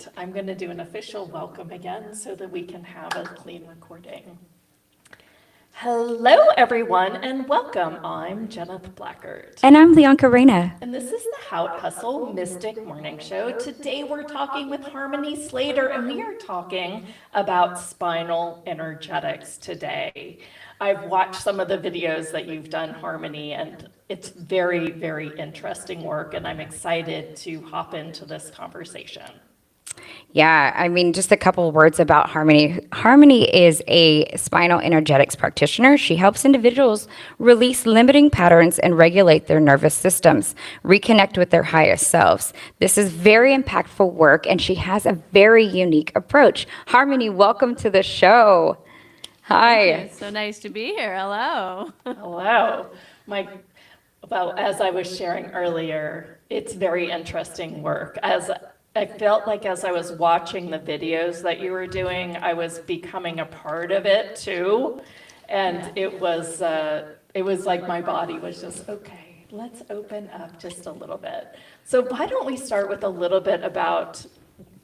right, I'm going to do an official welcome again so that we can have a clean recording. Hello, everyone, and welcome. I'm Jeneth Blackard. And I'm Leonka Reyna. And this is the How to Hustle Mystic Morning Show. Today we're talking with Harmony Slater, and we are talking about spinal energetics today. I've watched some of the videos that you've done, Harmony, and it's very, very interesting work, and I'm excited to hop into this conversation. Yeah, I mean, just a couple words about Harmony. Harmony is a spinal energetics practitioner. She helps individuals release limiting patterns and regulate their nervous systems, reconnect with their highest selves. This is very impactful work, and she has a very unique approach. Harmony, welcome to the show. Hi. Thank you. So nice to be here. Hello. Hello. Well, as I was sharing earlier, it's very interesting work. As I felt like as I was watching the videos that you were doing, I was becoming a part of it too. And it was like my body was just, okay, let's open up just a little bit. So why don't we start with a little bit about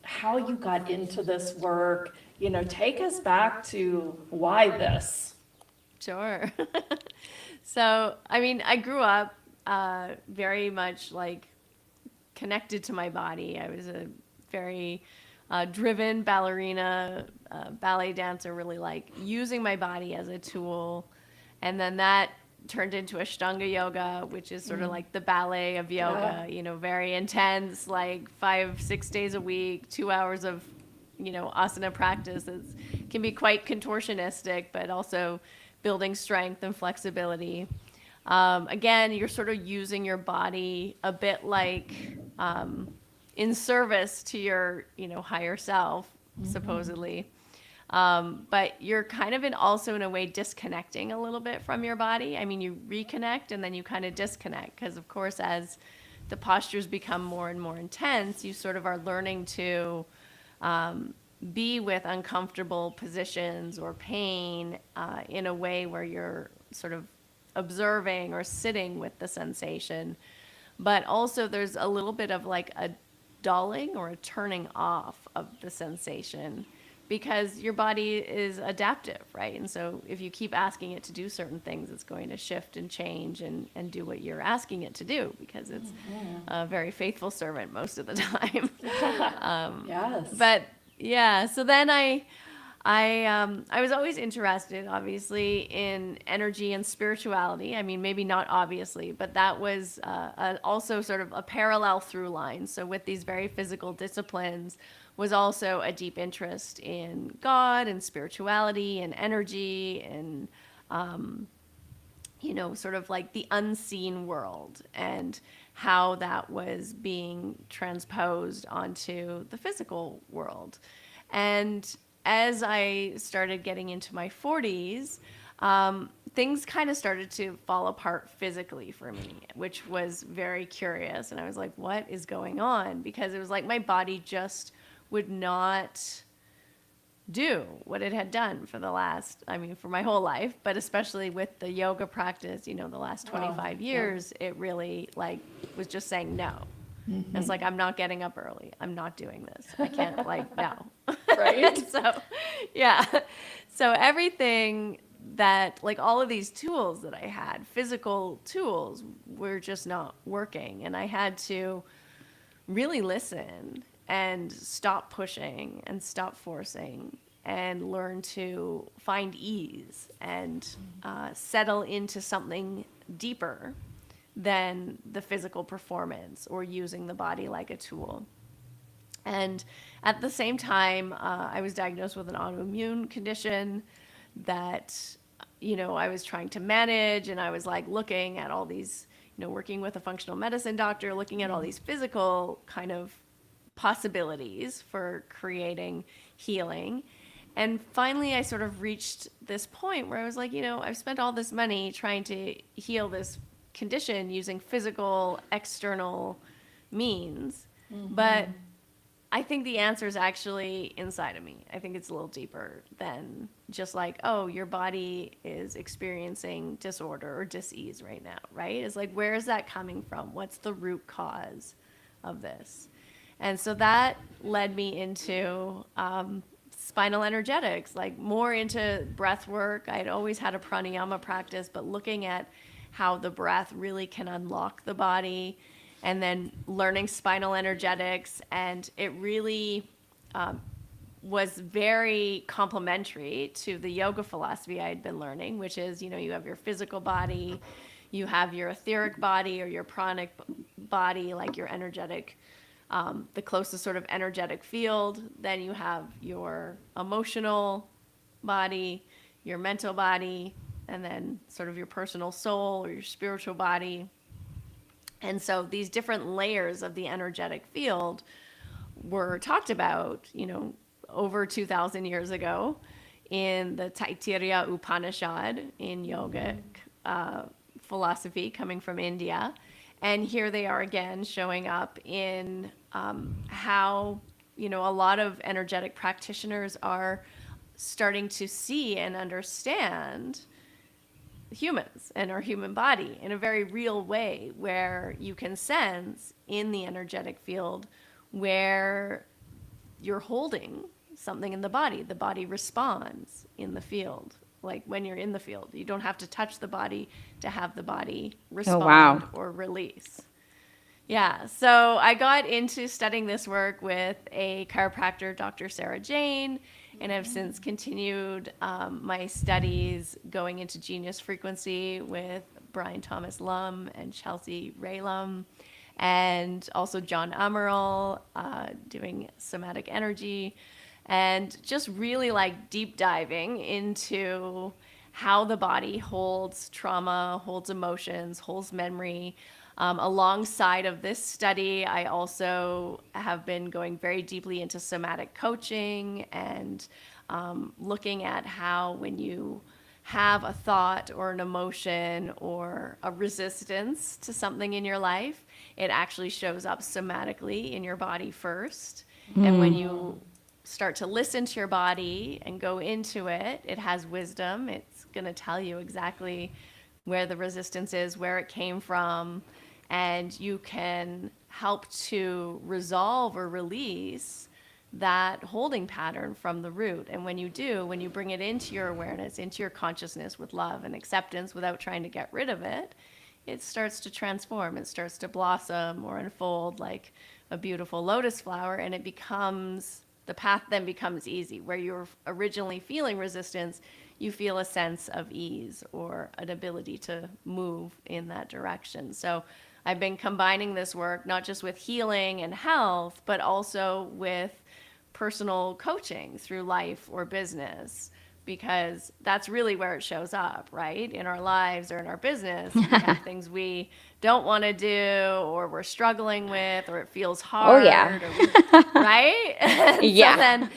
how you got into this work? You know, take us back to why this. Sure. So, I mean, I grew up very much like connected to my body. I was a very driven ballerina, ballet dancer, really like using my body as a tool. And then that turned into Ashtanga yoga, which is sort of like the ballet of yoga, you know, very intense, like 5-6 days a week, 2 hours of, you know, asana practice. It can be quite contortionistic, but also building strength and flexibility. Again, you're sort of using your body a bit like in service to your, you know, higher self, supposedly. But you're kind of also in a way disconnecting a little bit from your body. I mean, you reconnect and then you kind of disconnect because, of course, as the postures become more and more intense, you sort of are learning to be with uncomfortable positions or pain in a way where you're sort of observing or sitting with the sensation. But also there's a little bit of like a dulling or a turning off of the sensation because your body is adaptive, right? And so if you keep asking it to do certain things, it's going to shift and change and do what you're asking it to do because it's a very faithful servant most of the time. Yes. But yeah, so then I was always interested, obviously, in energy and spirituality. I mean, maybe not obviously, but that was also sort of a parallel through line. So with these very physical disciplines was also a deep interest in God and spirituality and energy and, you know, sort of like the unseen world and how that was being transposed onto the physical world. And as I started getting into my 40s, things kind of started to fall apart physically for me, which was very curious. And I was like, what is going on? Because it was like my body just would not do what it had done for the last, I mean, for my whole life, but especially with the yoga practice, you know, the last 25 years, it really like was just saying no. It's like, I'm not getting up early. I'm not doing this. I can't, like, no. Right. So, yeah. So everything that, like all of these tools that I had, physical tools, were just not working. And I had to really listen and stop pushing and stop forcing and learn to find ease and settle into something deeper than the physical performance or using the body like a tool. And at the same time, I was diagnosed with an autoimmune condition that, you know, I was trying to manage, and I was like looking at all these, you know, working with a functional medicine doctor, looking at all these physical kind of possibilities for creating healing. And finally, I sort of reached this point where I was like, you know, I've spent all this money trying to heal this condition using physical external means, but I think the answer is actually inside of me. I think it's a little deeper than just like, oh, your body is experiencing disorder or dis-ease right now, right? It's like, where is that coming from? What's the root cause of this? And so that led me into spinal energetics, like more into breath work. I'd always had a pranayama practice, but looking at how the breath really can unlock the body, and then learning spinal energetics. And it really was very complementary to the yoga philosophy I had been learning, which is, you have your physical body, you have your etheric body or your pranic body, like your energetic, the closest sort of energetic field. Then you have your emotional body, your mental body, and then sort of your personal soul or your spiritual body. And so these different layers of the energetic field were talked about, over 2,000 years ago in the Taittiriya Upanishad in yogic philosophy coming from India. And here they are again showing up in how, a lot of energetic practitioners are starting to see and understand humans and our human body in a very real way, where you can sense in the energetic field where you're holding something in the body responds in the field. Like when you're in the field, you don't have to touch the body to have the body respond or release. Yeah, so I got into studying this work with a chiropractor, Dr. Sarah Jane, and have since continued my studies going into genius frequency with Brian Thomas Lum and Chelsea Ray Lum, and also John Amaral doing somatic energy, and just really like deep diving into how the body holds trauma, holds emotions, holds memory. Alongside of this study, I also have been going very deeply into somatic coaching and looking at how when you have a thought or an emotion or a resistance to something in your life, it actually shows up somatically in your body first. And when you start to listen to your body and go into it, it has wisdom. It's going to tell you exactly where the resistance is, where it came from, and you can help to resolve or release that holding pattern from the root. And when you do, when you bring it into your awareness, into your consciousness with love and acceptance without trying to get rid of it, it starts to transform. It starts to blossom or unfold like a beautiful lotus flower, and it becomes, the path then becomes easy. Where you're originally feeling resistance, you feel a sense of ease or an ability to move in that direction. So I've been combining this work not just with healing and health, but also with personal coaching through life or business, because that's really where it shows up, right? In our lives or in our business, we have things we don't want to do, or we're struggling with, or it feels hard. Oh, yeah. Right? Yeah. So then,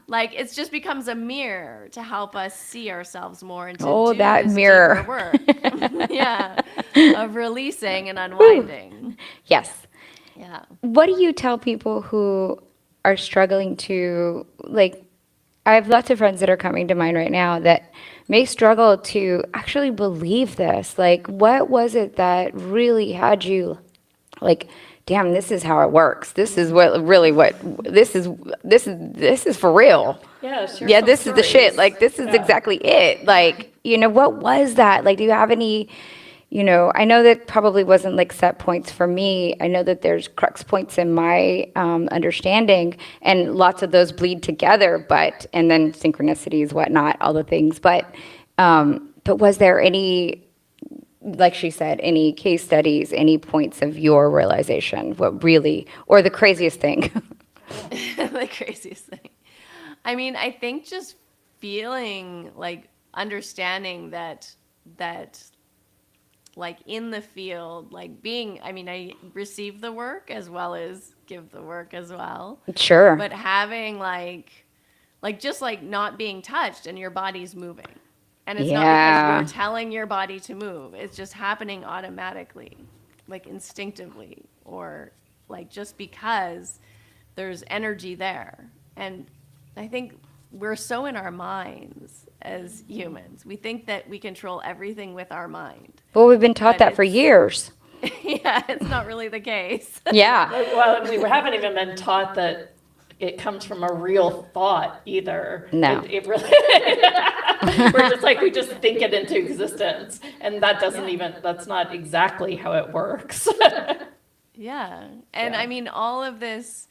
like, it just becomes a mirror to help us see ourselves more and to do that this mirror. deeper work. Yeah. Of releasing and unwinding. Yes. Yeah. What do you tell people who are struggling to, like, I have lots of friends that are coming to mind right now that may struggle to actually believe this. Like, what was it that really had you like, damn, this is how it works. This is this is for real. Yeah, share Yeah, some this is the shit. stories. Like, this is Yeah. exactly it. Like, what was that? Like, do you have any, I know that probably wasn't like set points for me. I know that there's crux points in my understanding, and lots of those bleed together, and then synchronicities, whatnot, all the things. But was there any, like she said, any case studies, any points of your realization, what really, or the craziest thing? The craziest thing. I mean, I think just feeling like understanding that like in the field, like being, I mean, I receive the work as well as give the work as well. Sure. But having like just like not being touched and your body's moving. And it's not because you're telling your body to move. It's just happening automatically, like instinctively, or like just because there's energy there. And I think we're so in our minds as humans. We think that we control everything with our mind. Well, we've been taught But that for years. Yeah, it's not really the case. Yeah. Well, we haven't even been taught that it comes from a real thought either. No. It really, we're just like, we just think it into existence. And that doesn't even, that's not exactly how it works. Yeah. And Yeah. I mean, all of this,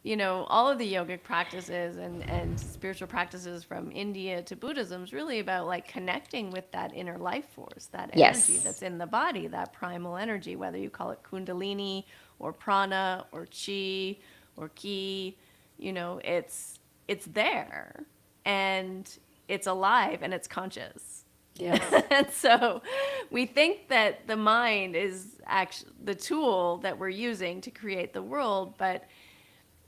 all of the yogic practices and spiritual practices from India to Buddhism is really about like connecting with that inner life force, that Yes. energy that's in the body, that primal energy, whether you call it Kundalini or prana or chi or ki, it's there and it's alive and it's conscious. Yes. And so we think that the mind is actually the tool that we're using to create the world, but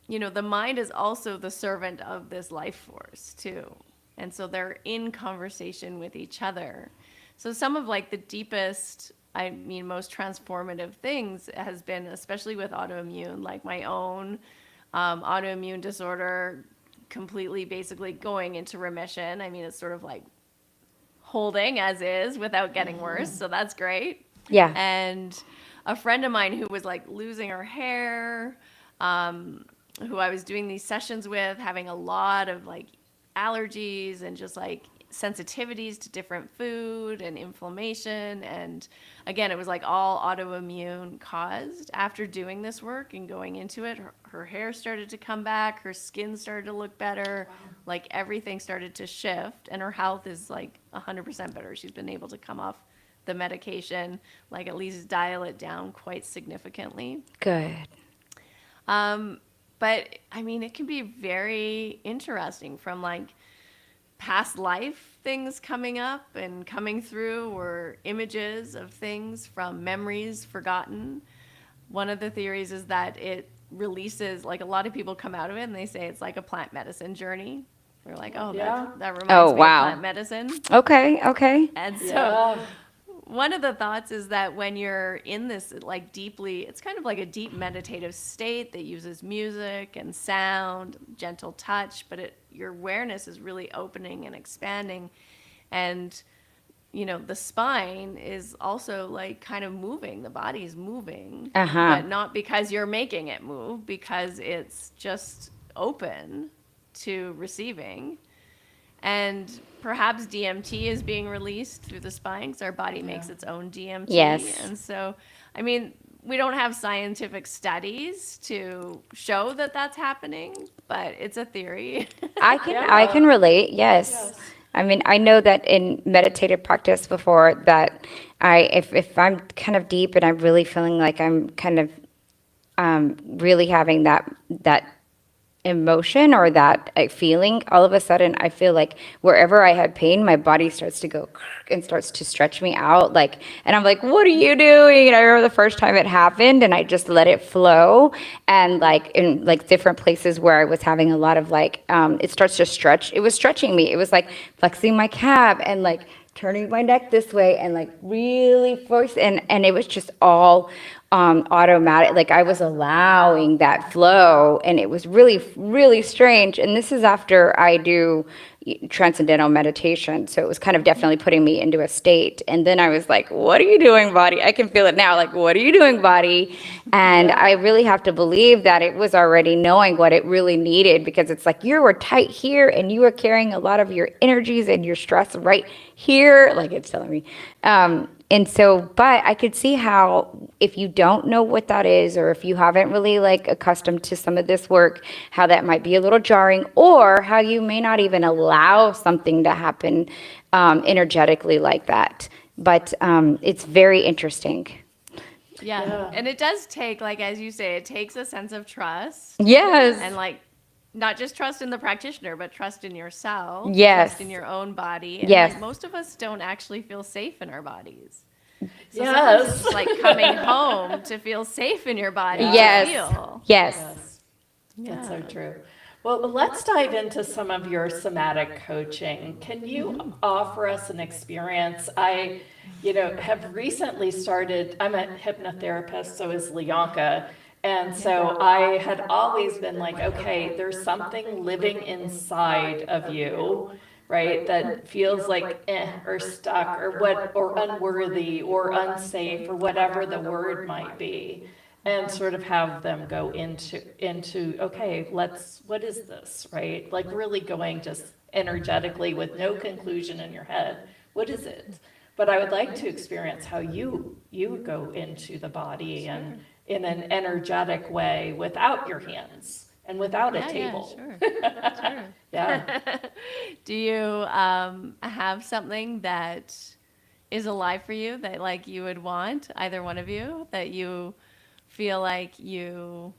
the mind is also the servant of this life force too. And so they're in conversation with each other. So some of like the deepest, most transformative things has been, especially with autoimmune, like my own autoimmune disorder completely basically going into remission. It's sort of like holding as is without getting worse. So that's great. Yeah. And a friend of mine who was like losing her hair, who I was doing these sessions with, having a lot of like allergies and just like sensitivities to different food and inflammation. And again, it was like all autoimmune caused. After doing this work and going into it, her hair started to come back, her skin started to look better, like everything started to shift, and her health is like 100% better. She's been able to come off the medication, like at least dial it down quite significantly. Good. But it can be very interesting from like past life things coming up and coming through, or images of things from memories forgotten. One of the theories is that it releases, like a lot of people come out of it and they say it's like a plant medicine journey. They're like, oh, Yeah. that reminds me of plant medicine. Okay. And so Yeah. one of the thoughts is that when you're in this like deeply, it's kind of like a deep meditative state that uses music and sound, gentle touch, but your awareness is really opening and expanding. And, the spine is also like kind of moving, the body's moving, but not because you're making it move, because it's just open to receiving. And perhaps DMT is being released through the spine because our body makes its own DMT. Yes. And so, we don't have scientific studies to show that that's happening, but it's a theory. I can relate. Yes. I know that in meditative practice before that if I'm kind of deep and I'm really feeling like I'm kind of really having that emotion or that feeling, all of a sudden I feel like wherever I had pain, my body starts to go and starts to stretch me out, and I'm like, what are you doing? And I remember the first time it happened and I just let it flow, and in different places where I was having a lot of it starts to stretch. It was stretching me. It was like flexing my calf and turning my neck this way and really force, and it was just all automatic. I was allowing that flow, and it was really, really strange. And this is after I do transcendental meditation, so it was kind of definitely putting me into a state. And then I was like, what are you doing, body? I can feel it now, what are you doing, body? And I really have to believe that it was already knowing what it really needed, because it's like you were tight here and you were carrying a lot of your energies and your stress right here, it's telling me. And so, but I could see how if you don't know what that is, or if you haven't really accustomed to some of this work, how that might be a little jarring, or how you may not even allow something to happen energetically like that. But it's very interesting. Yeah. And it does take, as you say, it takes a sense of trust. Yes. And not just trust in the practitioner, but trust in yourself. Yes. Trust in your own body. And yes. Most of us don't actually feel safe in our bodies. So Yes. sometimes it's just coming home to feel safe in your body. Yes. To feel. Yes. That's so true. Well, let's dive into some of your somatic coaching. Can you offer us an experience? I, have recently started, I'm a hypnotherapist, so is Lianka. And so I had always been okay, there's something living inside of you, right? That feels like or stuck or or unworthy or unsafe or whatever the word might be. And sort of have them go into okay, what is this, right? Like really going just energetically with no conclusion in your head. What is it? But I would like to experience how you go into the body and in an energetic way without your hands and without a table. Yeah, sure. Yeah. Do you have something that is alive for you that like you would want, either one of you, that you feel like you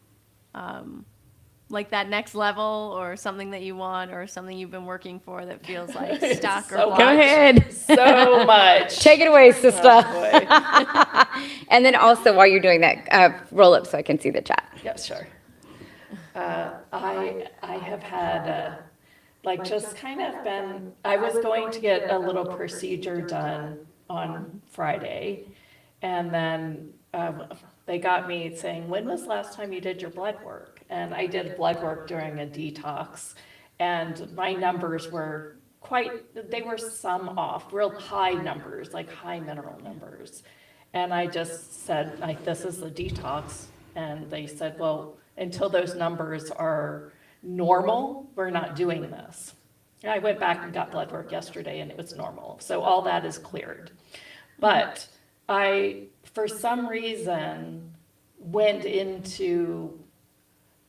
like that next level, or something that you want, or something you've been working for that feels like stuck or So blocked? Go ahead. So much. Take it away, sister. Oh, boy. And then also, while you're doing that, roll up so I can see the chat. Yeah, sure. I have had like just kind of been. I was going to get a little procedure done on Friday, and then they got me saying, "When was the last time you did your blood work?" And I did blood work during a detox, and my numbers were they were some off, real high numbers, like high mineral numbers. And I just said, like, this is the detox. And they said, well, until those numbers are normal, we're not doing this. And I went back and got blood work yesterday and it was normal. So all that is cleared. But I, for some reason, went into,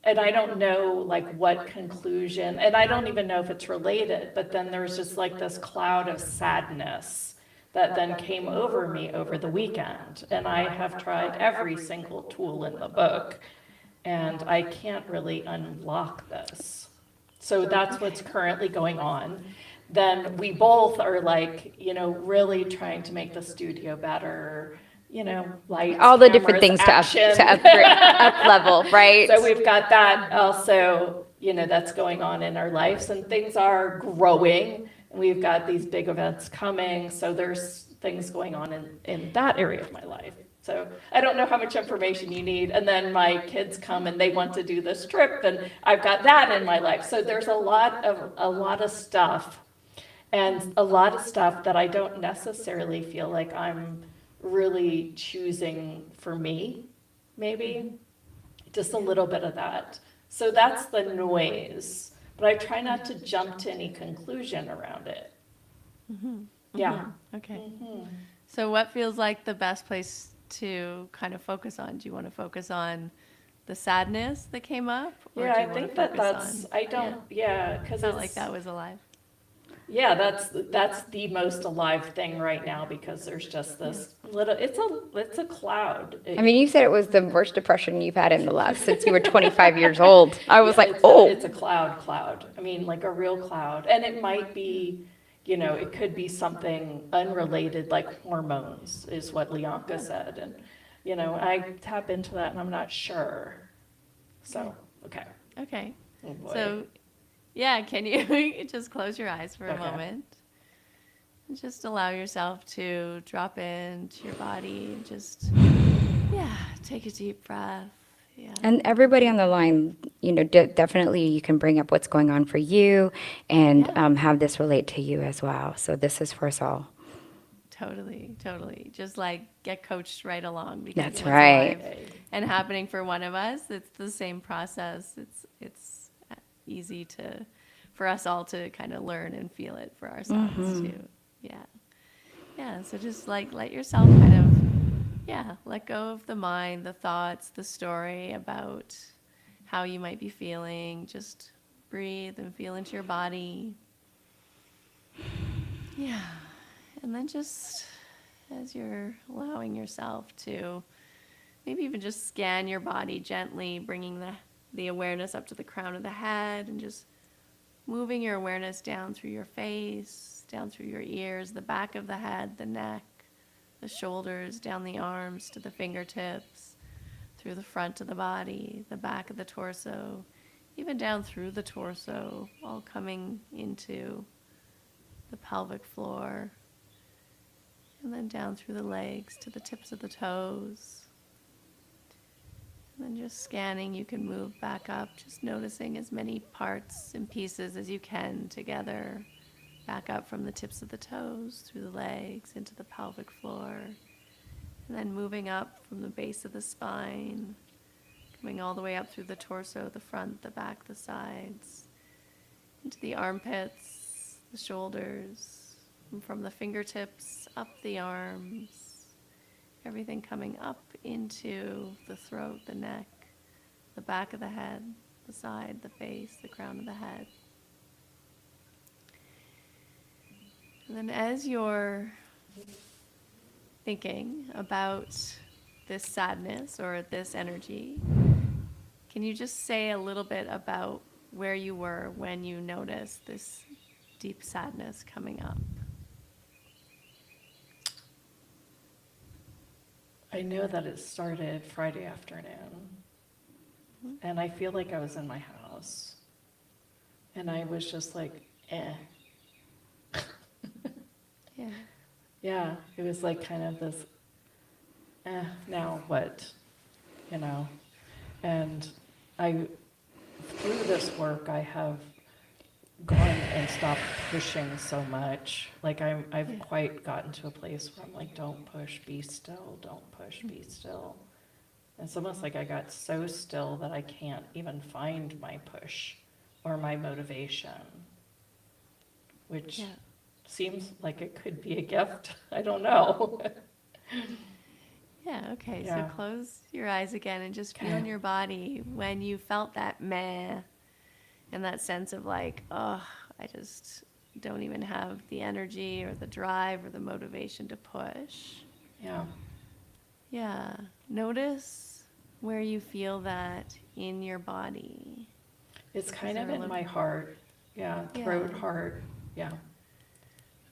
and I don't know like what conclusion, and I don't even know if it's related, but then there's just like this cloud of sadness that then came over me over the weekend. And I have tried every single tool in the book, and I can't really unlock this. So that's what's currently going on. Then we both are like, really trying to make the studio better, lights, All the different cameras, things to action. upgrade, up level, right? So we've got that also, that's going on in our lives, and things are growing. And we've got these big events coming, so there's things going on in that area of my life. So I don't know how much information you need. And then my kids come and they want to do this trip, and I've got that in my life. So there's a lot of stuff, and a lot of stuff that I don't necessarily feel like I'm really choosing for me, maybe. Just a little bit of that. So that's the noise. But I try not to jump to any conclusion around it. Yeah. Okay. So what feels like the best place to kind of focus on? Do you want to focus on the sadness that came up? Or Yeah, do I you want think to focus that's, on, I don't, yeah, because felt like that was alive. yeah, that's the most alive thing right now, because there's just this little, it's a cloud. I mean, you said it was the worst depression you've had in the last, since you were 25 years old. I was like, It's a cloud. I mean, like a real cloud. And it might be, it could be something unrelated, like hormones, is what Lianka said. And, I tap into that and I'm not sure. So, okay. Okay. Oh, boy. So, yeah, can you just close your eyes for a Okay. moment? And just allow yourself to drop into your body and just, take a deep breath. Yeah. and everybody on the line, definitely you can bring up what's going on for you and have this relate to you as well. So this is for us all. Totally. Just like get coached right along, because That's what's right. alive and happening for one of us, it's the same process. It's easy for us all to kind of learn and feel it for ourselves too. Yeah. So just like let yourself kind of let go of the mind, the thoughts, the story about how you might be feeling. Just breathe and feel into your body. Yeah. And then just as you're allowing yourself to maybe even just scan your body gently, bringing the awareness up to the crown of the head and just moving your awareness down through your face, down through your ears, the back of the head, the neck, the shoulders, down the arms to the fingertips, through the front of the body, the back of the torso, even down through the torso, all coming into the pelvic floor. And then down through the legs to the tips of the toes. And then just scanning, you can move back up, just noticing as many parts and pieces as you can together back up from the tips of the toes, through the legs, into the pelvic floor, and then moving up from the base of the spine, coming all the way up through the torso, the front, the back, the sides, into the armpits, the shoulders, and from the fingertips up the arms, everything coming up into the throat, the neck, the back of the head, the side, the face, the crown of the head. And then as you're thinking about this sadness or this energy, can you just say a little bit about where you were when you noticed this deep sadness coming up? I know that it started Friday afternoon, and I feel like I was in my house, and I was just like, eh. Yeah. Yeah, it was like kind of this, now what, and through this work, I have gone and stopped pushing so much. Like I've quite gotten to a place where I'm like, don't push, be still, don't push, be still. It's almost like I got so still that I can't even find my push or my motivation, which seems like it could be a gift. I don't know. Yeah, okay. Yeah. So close your eyes again and just feel in your body when you felt that meh and that sense of like, oh, I just don't even have the energy or the drive or the motivation to push. Yeah. Yeah. Notice where you feel that in your body. It's kind Is of there a in little- my heart. Yeah, throat, Yeah. heart. Yeah.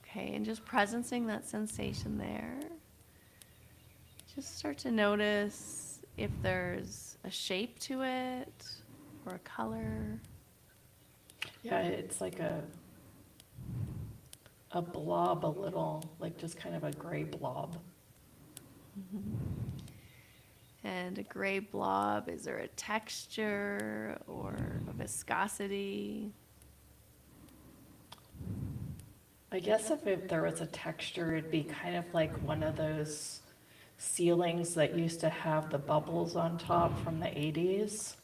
Okay, and just presencing that sensation there. Just start to notice if there's a shape to it or a color. Yeah, it's like a blob, a little, like just kind of a gray blob. And a gray blob, is there a texture or a viscosity? I guess if there was a texture, it'd be kind of like one of those ceilings that used to have the bubbles on top from the 80s.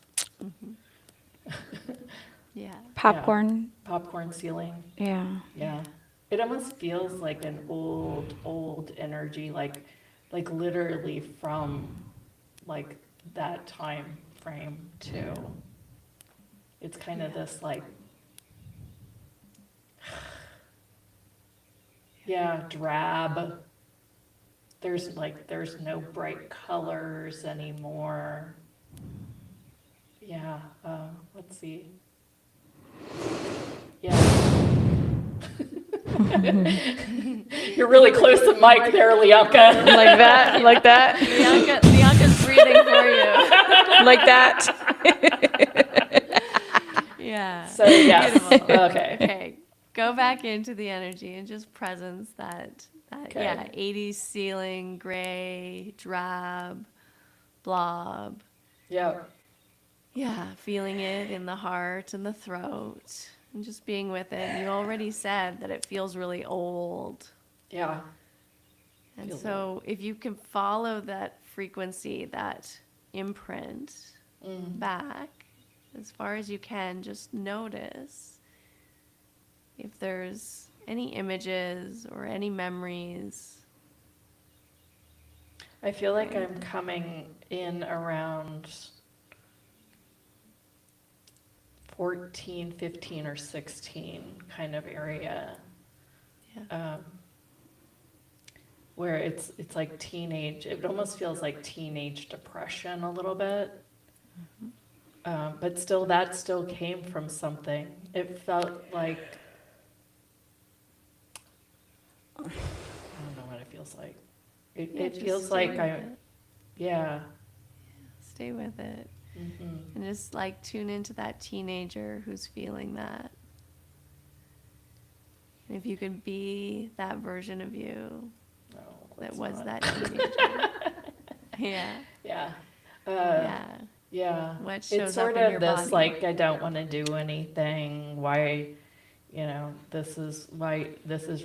Yeah. Popcorn. Popcorn ceiling. Yeah. Yeah. It almost feels like an old energy, like literally from like that time frame too. It's kind of this like, drab. There's no bright colors anymore. Yeah, let's see. Yeah. You're really close to mic there, Lianka. Like that? Like that? Bianca's breathing for you. Like that? Yeah. So, yes. Beautiful. Okay. Okay. Go back into the energy and just presence that Okay. 80s ceiling, gray, drab, blob. Yeah. Yeah, feeling it in the heart and the throat and just being with it. You already said that it feels really old. Yeah. And Feels so if you can follow that frequency, that imprint back as far as you can, just notice if there's any images or any memories. I feel like I'm coming in around 14, 15, or 16 kind of area. Yeah. Where it's like teenage, it almost feels like teenage depression a little bit. But still, that still came from something. It felt like, I don't know what it feels like. It just feels stay like with it. yeah. Stay with it. Mm-hmm. And just like tune into that teenager who's feeling that. And if you could be that version of you No, that let's was not. that teenager. Yeah. Yeah. Yeah. Yeah. What It's shows sort up in of your this body. like, I don't want to do anything. Why, you know, this is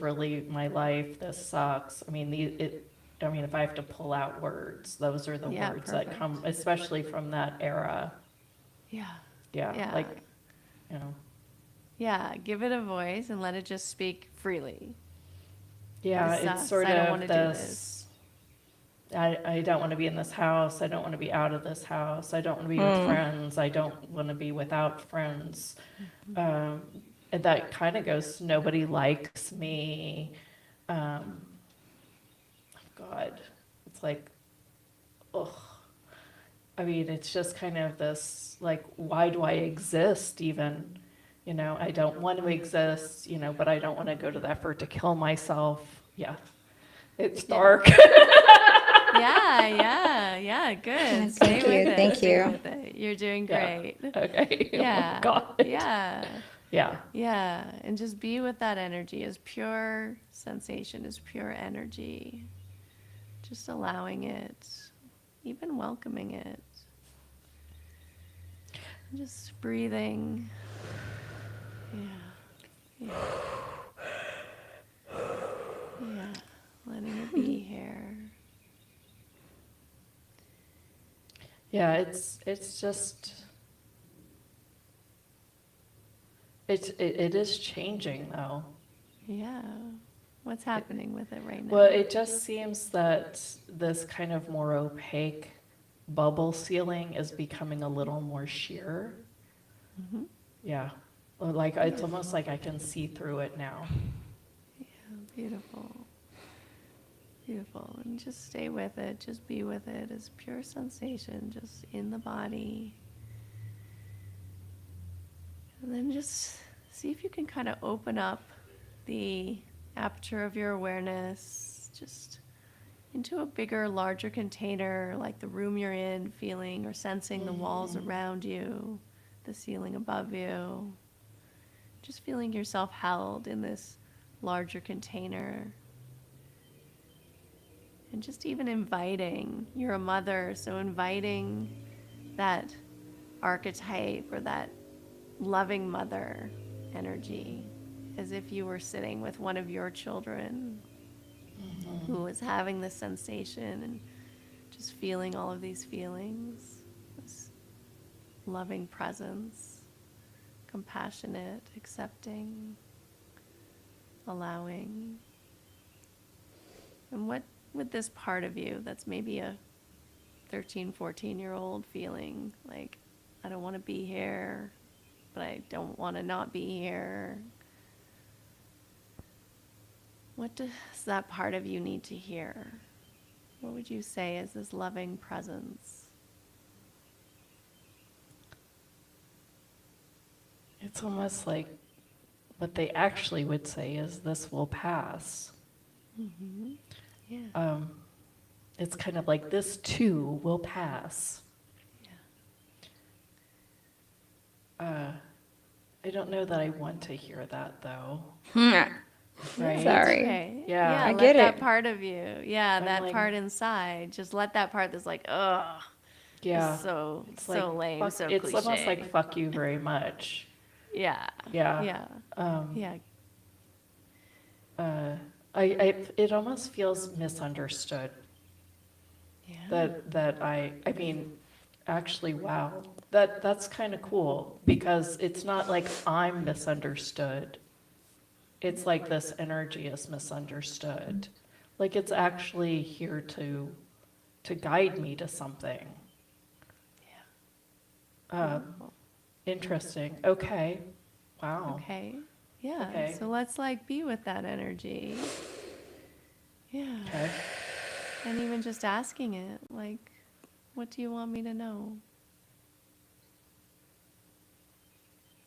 really my life. This sucks. I mean, if I have to pull out words, those are the Yeah, words that perfect. come, especially from that era. Yeah. Yeah, Yeah. like, you know, Yeah, give it a voice and let it just speak freely. yeah, This it's sucks. sort I don't of want to do this. I don't want to be in this house. I don't want to be out of this house. I don't want to be with friends. I don't want to be without friends. And that kind of goes, nobody likes me. Um, God, it's like, ugh. I mean, it's just kind of this, like, why do I exist even? You know, I don't want to exist, you know, but I don't want to go to the effort to kill myself. Yeah, it's Yeah. dark. Yeah, good. Stay Thank with you, it. thank Stay you. with it. You're doing Yeah. great. Okay. Oh my Yeah. God. Yeah. Yeah. Yeah. And just be with that energy as pure sensation, as pure energy. Just allowing it, even welcoming it. And just breathing. Yeah. Yeah. Yeah. Letting it be here. Yeah, it's just it is changing though. Yeah. What's happening with it right now? Well, it just seems that this kind of more opaque bubble ceiling is becoming a little more sheer. Mhm. Yeah. Well, like it's almost like I can see through it now. Yeah, beautiful. Beautiful. And just stay with it. Just be with it as pure sensation, just in the body. And then just see if you can kind of open up the aperture of your awareness just into a bigger, larger container, like the room you're in, feeling or sensing the walls around you, the ceiling above you. Just feeling yourself held in this larger container. And just even inviting, you're a mother, so inviting that archetype or that loving mother energy as if you were sitting with one of your children who was having this sensation and just feeling all of these feelings, this loving presence, compassionate, accepting, allowing. And what would this part of you that's maybe a 13, 14-year-old feeling like, I don't want to be here, but I don't want to not be here. What does that part of you need to hear? What would you say is this loving presence? It's almost like what they actually would say is this will pass. Mm-hmm. Yeah. It's kind of like this too will pass. I don't know that I want to hear that though. Right? Sorry. Okay. Yeah. I let get that it. part of you. Yeah, I'm that like- part inside. Just let that part that's like, ugh. Yeah. So It's so like, lame, fuck- so it's cliche. almost like fuck you very much. Yeah. Yeah. Yeah. Yeah. It almost feels misunderstood. Yeah. That I mean, actually, wow, that's kind of cool because it's not like I'm misunderstood. It's like this energy is misunderstood. Like it's actually here to guide me to something. Beautiful. Interesting. Okay. Wow. Okay. Yeah. Okay. So let's like be with that energy. Yeah. Okay. And even just asking it, like, what do you want me to know?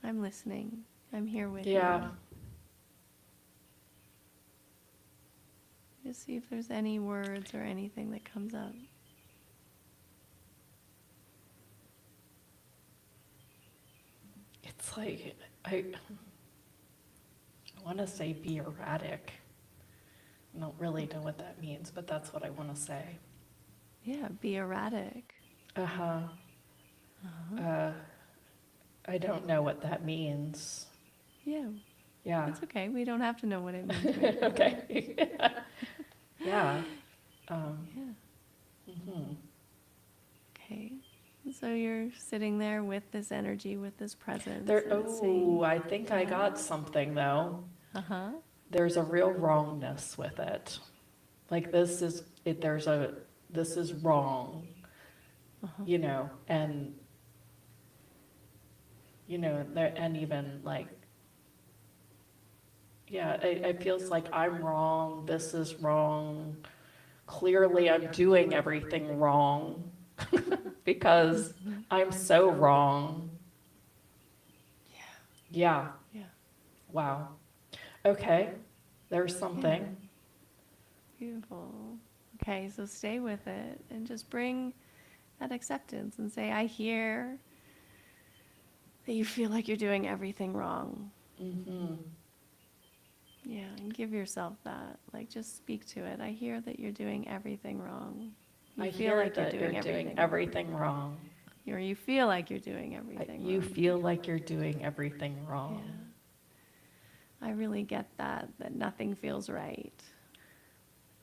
I'm listening. I'm here with Yeah. you. Just see if there's any words or anything that comes up. It's like I want to say be erratic. I don't really know what that means, but that's what I want to say. Yeah, be erratic. Uh-huh. I don't know what that means. Yeah. Yeah. It's okay. We don't have to know what it means. Right? Okay. Yeah. Yeah. Mhm. Okay. So you're sitting there with this energy, with this presence. There, and it's saying, I think I got something though. uh-huh. There's a real wrongness with it. Like this is it. This is wrong. You know, and there, and even like, yeah, it feels like I'm wrong. This is wrong. Clearly, I'm doing everything wrong because I'm so wrong. Yeah. Yeah. Wow. Okay. There's something. Beautiful. Okay, so stay with it and just bring that acceptance and say, I hear that you feel like you're doing everything wrong. Mm-hmm. Yeah, and give yourself that. Like, just speak to it. I hear that you're doing everything wrong. I feel like you're doing everything wrong. Or you feel like you're doing everything wrong. You feel like you're doing everything wrong. Yeah. I really get that nothing feels right.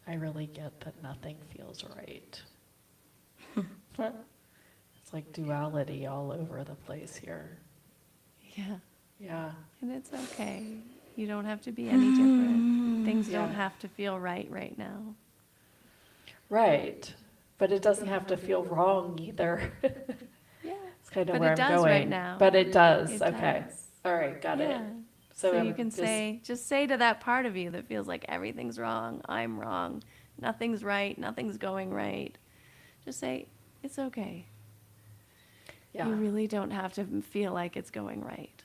I really get that nothing feels right. It's like duality all over the place here. Yeah. Yeah. And it's okay. You don't have to be any different. Things don't Yeah. have to feel right now. Right. But it doesn't have to feel wrong either. Yeah. It's kind of But where it I'm does going. right now. But it does. It Okay. does. All right. Got it. Yeah. So So I'm you can just say to that part of you that feels like everything's wrong, I'm wrong, nothing's right, nothing's going right. Just say, it's okay. Yeah. You really don't have to feel like it's going right.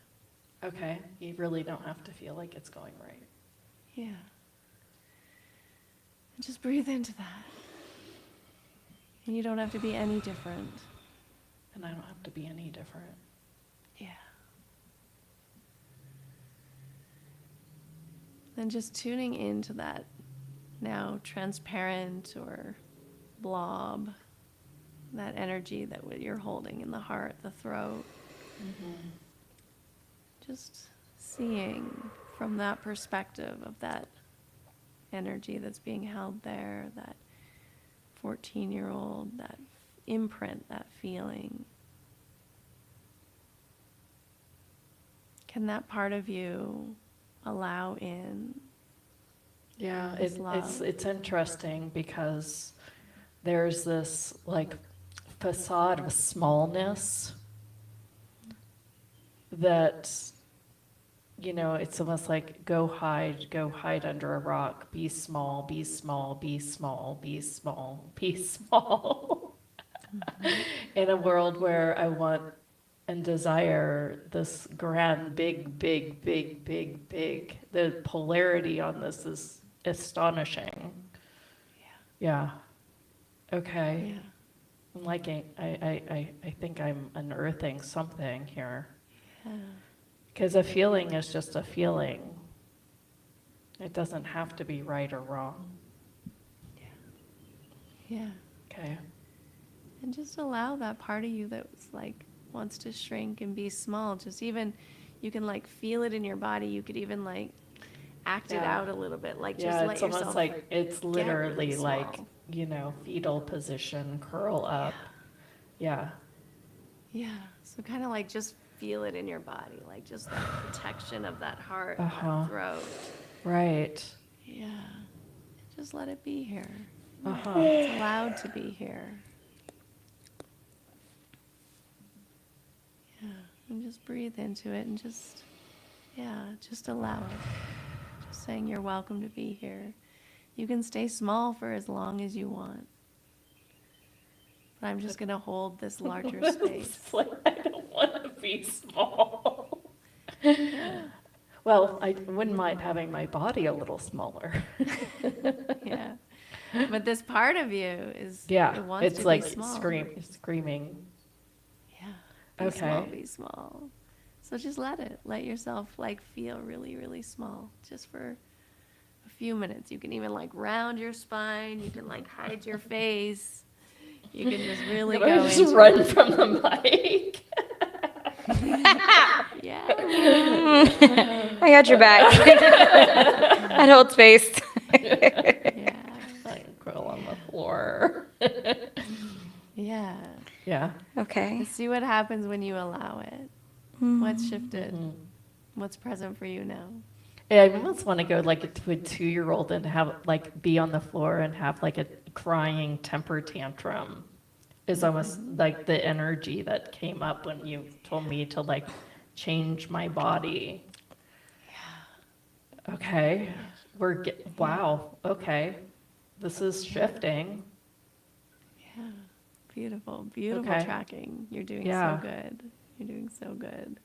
Okay. You really don't have to feel like it's going right. Yeah. And just breathe into that. And you don't have to be any different. And I don't have to be any different. Yeah. Then just tuning into that now transparent or blob, that energy that you're holding in the heart, the throat. Mm-hmm. Just seeing from that perspective of that energy that's being held there, that 14-year-old, that imprint, that feeling. Can that part of you allow in? Yeah, This love. it's interesting because there's this like facade of smallness that, it's almost like go hide under a rock, be small, be small, be small, be small, be small. In a world where I want and desire this grand, big, big, big, big, big. The polarity on this is astonishing. Yeah. Okay. Yeah. I'm liking, I think I'm unearthing something here. Yeah. Because a feeling is just a feeling. It doesn't have to be right or wrong. Yeah. Okay. And just allow that part of you that's like wants to shrink and be small. Just even, you can like feel it in your body. You could even like act it Yeah. out a little bit. Like just Yeah, let it's yourself almost like it's literally really like, small. fetal position, curl up. Yeah. Yeah. So kind of like just feel it in your body. Like just that protection of that heart, Uh-huh. that throat. Right. Yeah. Just let it be here. Uh-huh. It's allowed to be here. Yeah. And just breathe into it and just allow it. Just saying you're welcome to be here. You can stay small for as long as you want. But I'm just going to hold this larger space. It's like, I don't want to be small. Well, I wouldn't mind having my body a little smaller. Yeah. But this part of you is Yeah, it wants it's to like be small. screaming. Yeah. Be Okay. small, be small. So just let it. Let yourself like feel really, really small just for a few minutes. You can even like round your spine. You can like hide your face. You can just really I'm gonna go just into run it. from the mic. Yeah. I got your back. I'd hold space. Yeah. Like, curl on the floor. Yeah. Yeah. Okay. See what happens when you allow it. What's shifted? What's present for you now? Yeah, I almost want to go like to a 2-year-old and have like be on the floor and have like a crying temper tantrum. Is almost like the energy that came up when you told me to like change my body. Yeah. Okay. Wow. Okay. This is shifting. Yeah. Beautiful. Beautiful Okay. tracking. You're doing Yeah. so good. You're doing so good.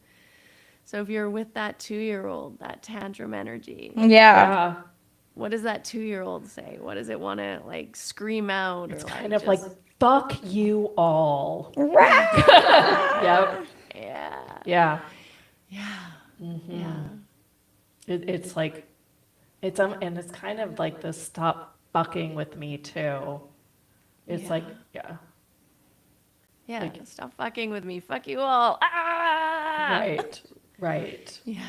So if you're with that 2-year-old, that tantrum energy, Yeah. Yeah. what does that 2-year-old say? What does it want to like scream out It's or kind like of like, just, fuck you all. yeah. Yep. Yeah. Yeah. Mm-hmm. Yeah. It's like, and it's kind of like this stop fucking with me too. It's Yeah. like, yeah. Yeah. Like- Stop fucking with me. Fuck you all. Ah! Right. Right. Yeah.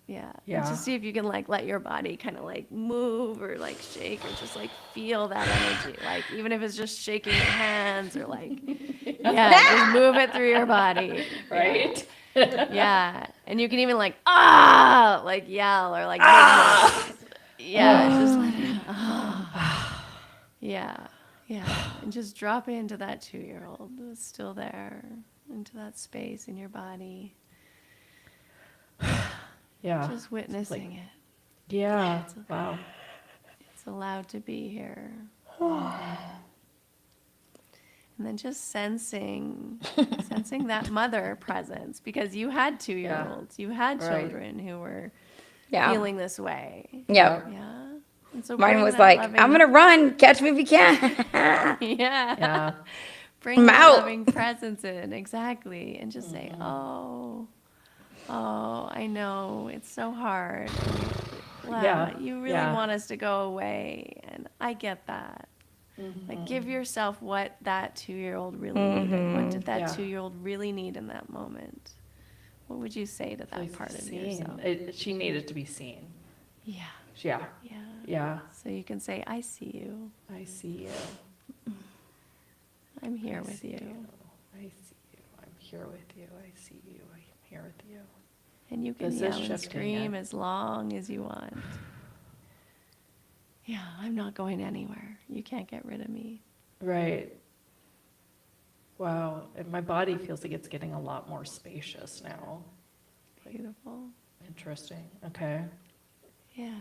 Yeah. Yeah. And just see if you can like let your body kind of like move or like shake or just like feel that energy. Like even if it's just shaking your hands or like, yeah, just move it through your body. Right. Yeah. And you can even like, ah, like yell or like, make noise. Yeah. Just let it, ah. Yeah. Yeah. And just drop into that 2-year-old that's still there, into that space in your body. Yeah. Just witnessing it. Yeah. Wow. It's allowed to be here. And then just sensing that mother presence, because you had 2-year-olds, you had Right. children who were Yeah. feeling this way. Yep. Yeah. And so Mine bring was that like, loving- I'm going to run. Catch me if you can. yeah. Yeah. Bring I'm that out. loving presence in, exactly, and just say, oh, I know it's so hard. Wow, Yeah, you really yeah. want us to go away, and I get that. Like, give yourself what that 2-year-old really needed. What did that Yeah. 2-year-old really need in that moment? What would you say to that Like part of seen. yourself? She needed to be seen. Yeah, Yeah. yeah. Yeah. So you can say, I see you. I see you. I'm here I with see you. I see you. I'm here with you. I see you. I'm here with you. And you can This is yell and shifting scream it. as long as you want. Yeah, I'm not going anywhere. You can't get rid of me. Right. Wow. And my body feels like it's getting a lot more spacious now. Beautiful. Interesting. Okay. Yeah.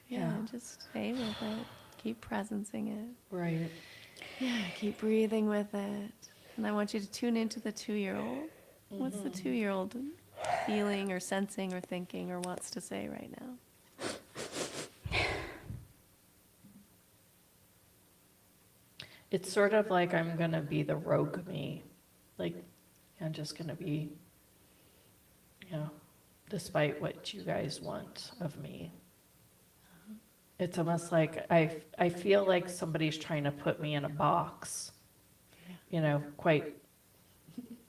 Yeah. Yeah, just stay with it. Keep presencing it. Right. Yeah, keep breathing with it. And I want you to tune into the 2-year-old. What's the 2-year-old feeling or sensing or thinking or wants to say right now? It's sort of like I'm going to be the rogue me. Like, I'm just going to be, despite what you guys want of me. It's almost like I feel like somebody's trying to put me in a box, quite,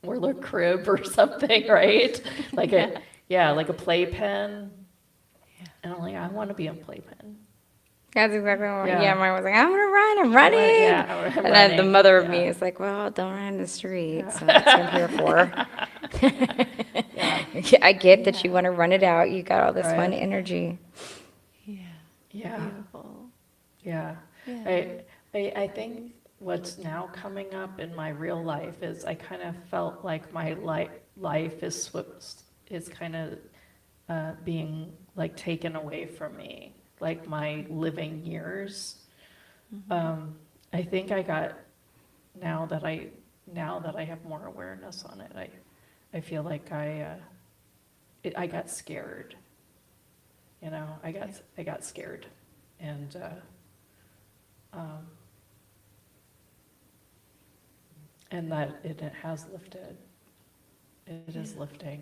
or a crib or something, right? Like like a playpen. And I'm like, I want to be a playpen. That's exactly what, Yeah. mine was like, I'm going to run, I'm running. Yeah, I'm and then the running, mother of yeah. me is like, well, don't run in the street. So that's what I'm here for. I get that you want to run it out. You got all this fun Right. energy. Yeah. Yeah. Beautiful. Yeah. Yeah. I think what's now coming up in my real life is I kind of felt like my life is kind of being like taken away from me, like my living years. I think I got, now that I have more awareness on it, I feel like I got scared. I got scared, and that it has lifted. It is lifting.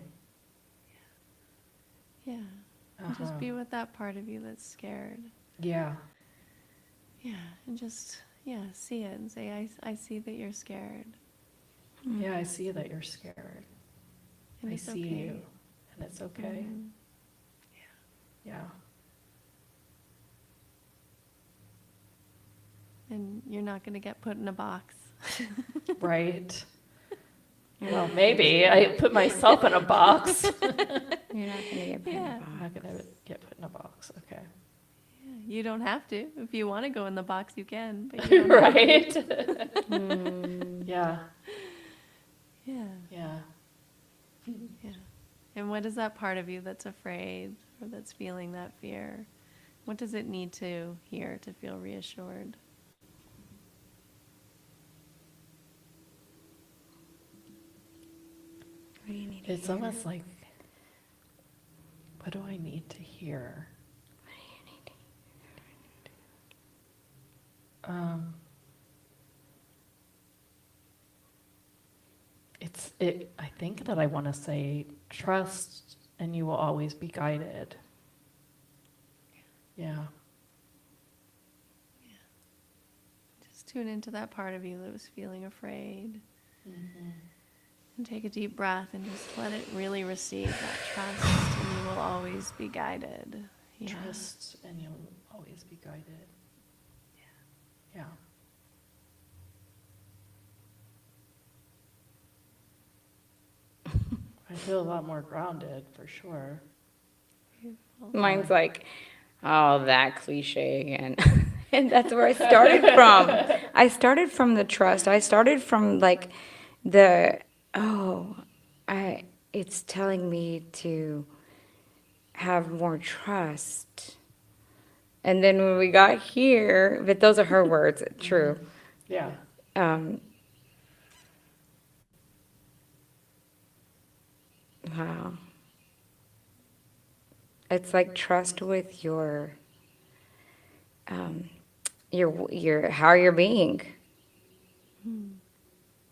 Yeah. And just be with that part of you that's scared. Yeah. Yeah. And just, see it and say, I see that you're scared. Yeah, I see that you're scared. And I it's see okay. you, and it's okay. Yeah. And you're not going to get put in a box. Right. Well, maybe I put myself in a box. You're not going to get put in a Yeah. I'm box. not gonna get put in a box. Okay. You don't have to. If you want to go in the box, you can. But you don't have to. Right. Yeah. Yeah. Yeah. Yeah. And what is that part of you that's afraid or that's feeling that fear? What does it need to hear to feel reassured? What do you need to It's hear? almost like, what do I need to hear? What do you need to I think that I want to say trust, and you will always be guided. Yeah. Just tune into that part of you that was feeling afraid. Mm-hmm. And take a deep breath and just let it really receive that trust, and you will always be guided. Yeah. Trust, and you'll always be guided. Yeah. I feel a lot more grounded, for sure. Beautiful. Mine's like, oh, that cliche again. And that's where I started from. I started from the trust. I started from like the, it's telling me to have more trust. And then when we got here, but those are her words, true. Yeah. Wow. It's like trust with your how you're being.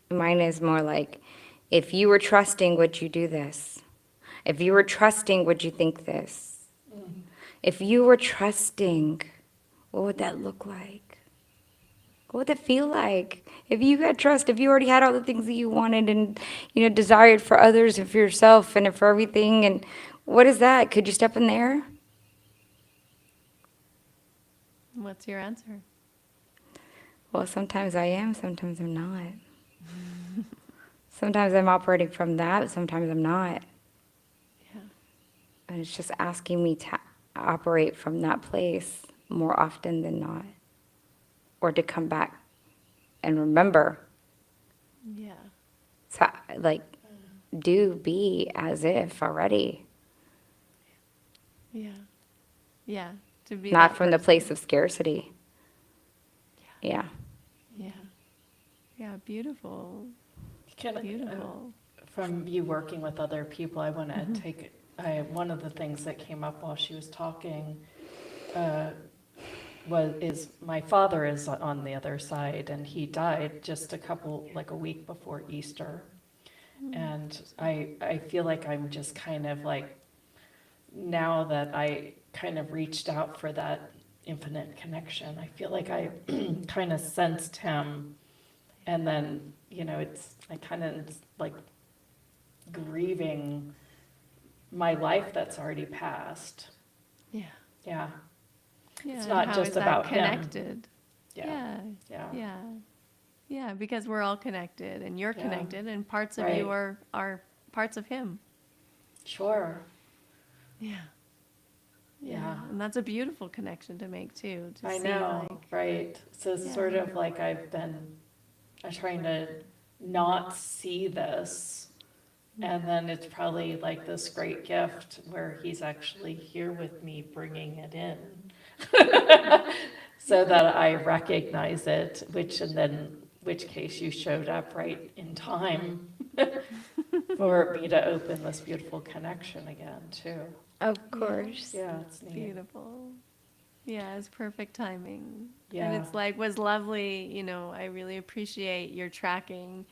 Mine is more like, if you were trusting, would you do this? If you were trusting, would you think this? If you were trusting, what would that look like? What would that feel like? If you had trust, if you already had all the things that you wanted and, desired for others and for yourself and for everything, and what is that? Could you step in there? What's your answer? Well, sometimes I am, sometimes I'm not. Sometimes I'm operating from that, sometimes I'm not. Yeah. And it's just asking me to operate from that place more often than not. Or to come back and remember. Yeah. So, do be as if already. Yeah. Yeah. To be Not that from the person. place of scarcity. Yeah. Yeah. Yeah. Beautiful. Beautiful. From you working with other people, I want to take, one of the things that came up while she was talking is my father is on the other side, and he died just a week before Easter. And I feel like I'm just kind of like, now that I kind of reached out for that infinite connection, I feel like I kind of sensed him, and then, I kind of like grieving my life that's already passed. Yeah. Yeah. Yeah. It's and not how just is that about him. connected. Yeah. Yeah. Yeah. Yeah. Yeah. Because we're all connected, and you're Yeah. connected, and parts of Right. you are parts of him. Sure. Yeah. Yeah. And that's a beautiful connection to make too. To I see, know, like, right? So it's Yeah. sort of like I'm trying to not see this, and then it's probably like this great gift where he's actually here with me bringing it in. So that I recognize it, which case you showed up right in time for me to open this beautiful connection again, too. Of course. Yeah, it's neat. beautiful. Yeah, it's perfect timing. Yeah. And it's like, was lovely, I really appreciate your tracking,